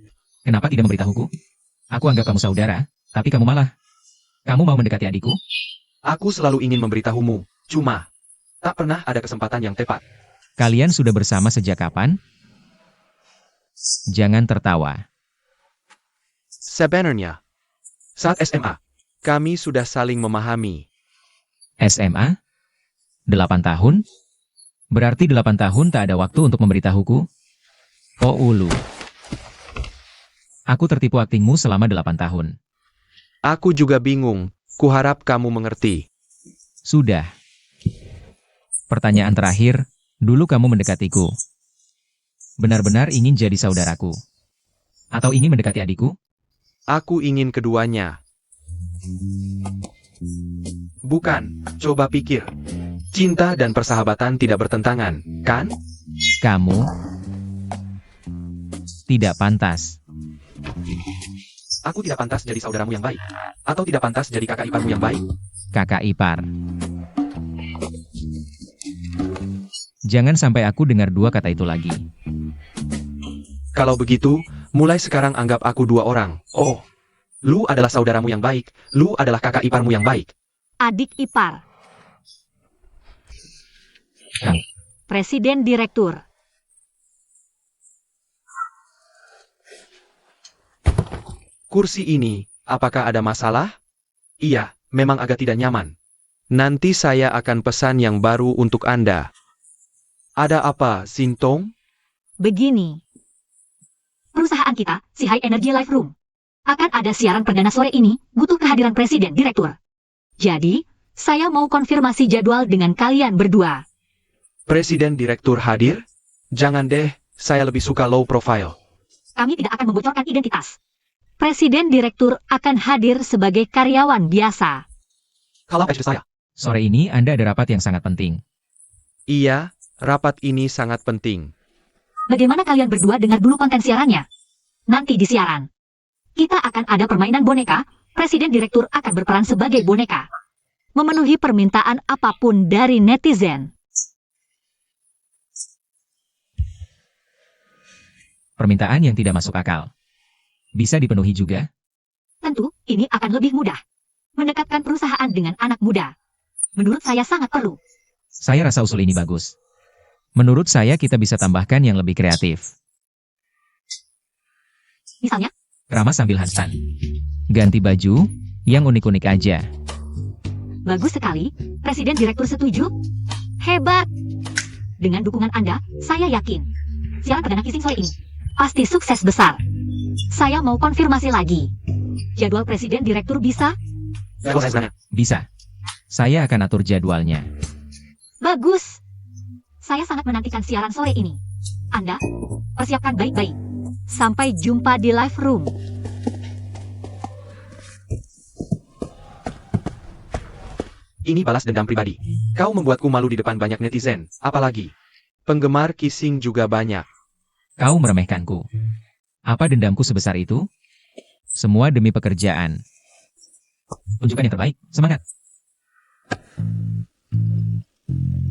Kenapa tidak memberitahuku? Aku anggap kamu saudara, tapi kamu malah. Kamu mau mendekati adikku? Aku selalu ingin memberitahumu, cuma tak pernah ada kesempatan yang tepat. Kalian sudah bersama sejak kapan? Jangan tertawa. Sebenarnya, saat SMA, kami sudah saling memahami. SMA? 8 tahun? Berarti 8 tahun tak ada waktu untuk memberitahuku? Oh ulu. Aku tertipu aktingmu selama 8 tahun. Aku juga bingung, kuharap kamu mengerti. Sudah. Pertanyaan terakhir, Dulu kamu mendekatiku. Benar-benar ingin jadi saudaraku. Atau ingin mendekati adikku? Aku ingin keduanya. Bukan, coba pikir. Cinta dan persahabatan tidak bertentangan, kan? Kamu tidak pantas. Aku tidak pantas jadi saudaramu yang baik. Atau tidak pantas jadi kakak iparmu yang baik. Kakak ipar. Jangan sampai aku dengar dua kata itu lagi. Kalau begitu, mulai sekarang anggap aku dua orang. Oh, lu adalah saudaramu yang baik. Lu adalah kakak iparmu yang baik. Adik ipar. Presiden Direktur. Kursi ini, apakah ada masalah? Iya, memang agak tidak nyaman. Nanti saya akan pesan yang baru untuk Anda. Ada apa, Sintong? Begini. Perusahaan kita, si High Energy Live Room, akan ada siaran perdana sore ini, butuh kehadiran Presiden Direktur. Jadi, saya mau konfirmasi jadwal dengan kalian berdua. Presiden Direktur hadir? Jangan deh, saya lebih suka low profile. Kami tidak akan membocorkan identitas. Presiden Direktur akan hadir sebagai karyawan biasa. Kalau patch saya. Sore ini Anda ada rapat yang sangat penting. Iya, rapat ini sangat penting. Bagaimana kalian berdua dengar dulu konten siarannya? Nanti di siaran, kita akan ada permainan boneka. Presiden Direktur akan berperan sebagai boneka, memenuhi permintaan apapun dari netizen. Permintaan yang tidak masuk akal. Bisa dipenuhi juga? Tentu, ini akan lebih mudah. Mendekatkan perusahaan dengan anak muda. Menurut saya sangat perlu. Saya rasa usul ini bagus. Menurut saya kita bisa tambahkan yang lebih kreatif. Misalnya, Ramah sambil handstand. Ganti baju, yang unik-unik aja. bagus sekali. Presiden Direktur setuju? Hebat! Dengan dukungan Anda, saya yakin siaran perdana Kissing sore ini pasti sukses besar. Saya mau konfirmasi lagi. Jadwal Presiden Direktur bisa? Bisa. Saya akan atur jadwalnya. Bagus. Saya sangat menantikan siaran sore ini. Anda, persiapkan baik-baik. Sampai jumpa di live room. Ini balas dendam pribadi. Kau membuatku malu di depan banyak netizen. Apalagi, penggemar Kissing juga banyak. Kau meremehkanku. Apa dendamku sebesar itu? Semua demi pekerjaan. Tunjukkan yang terbaik. Semangat.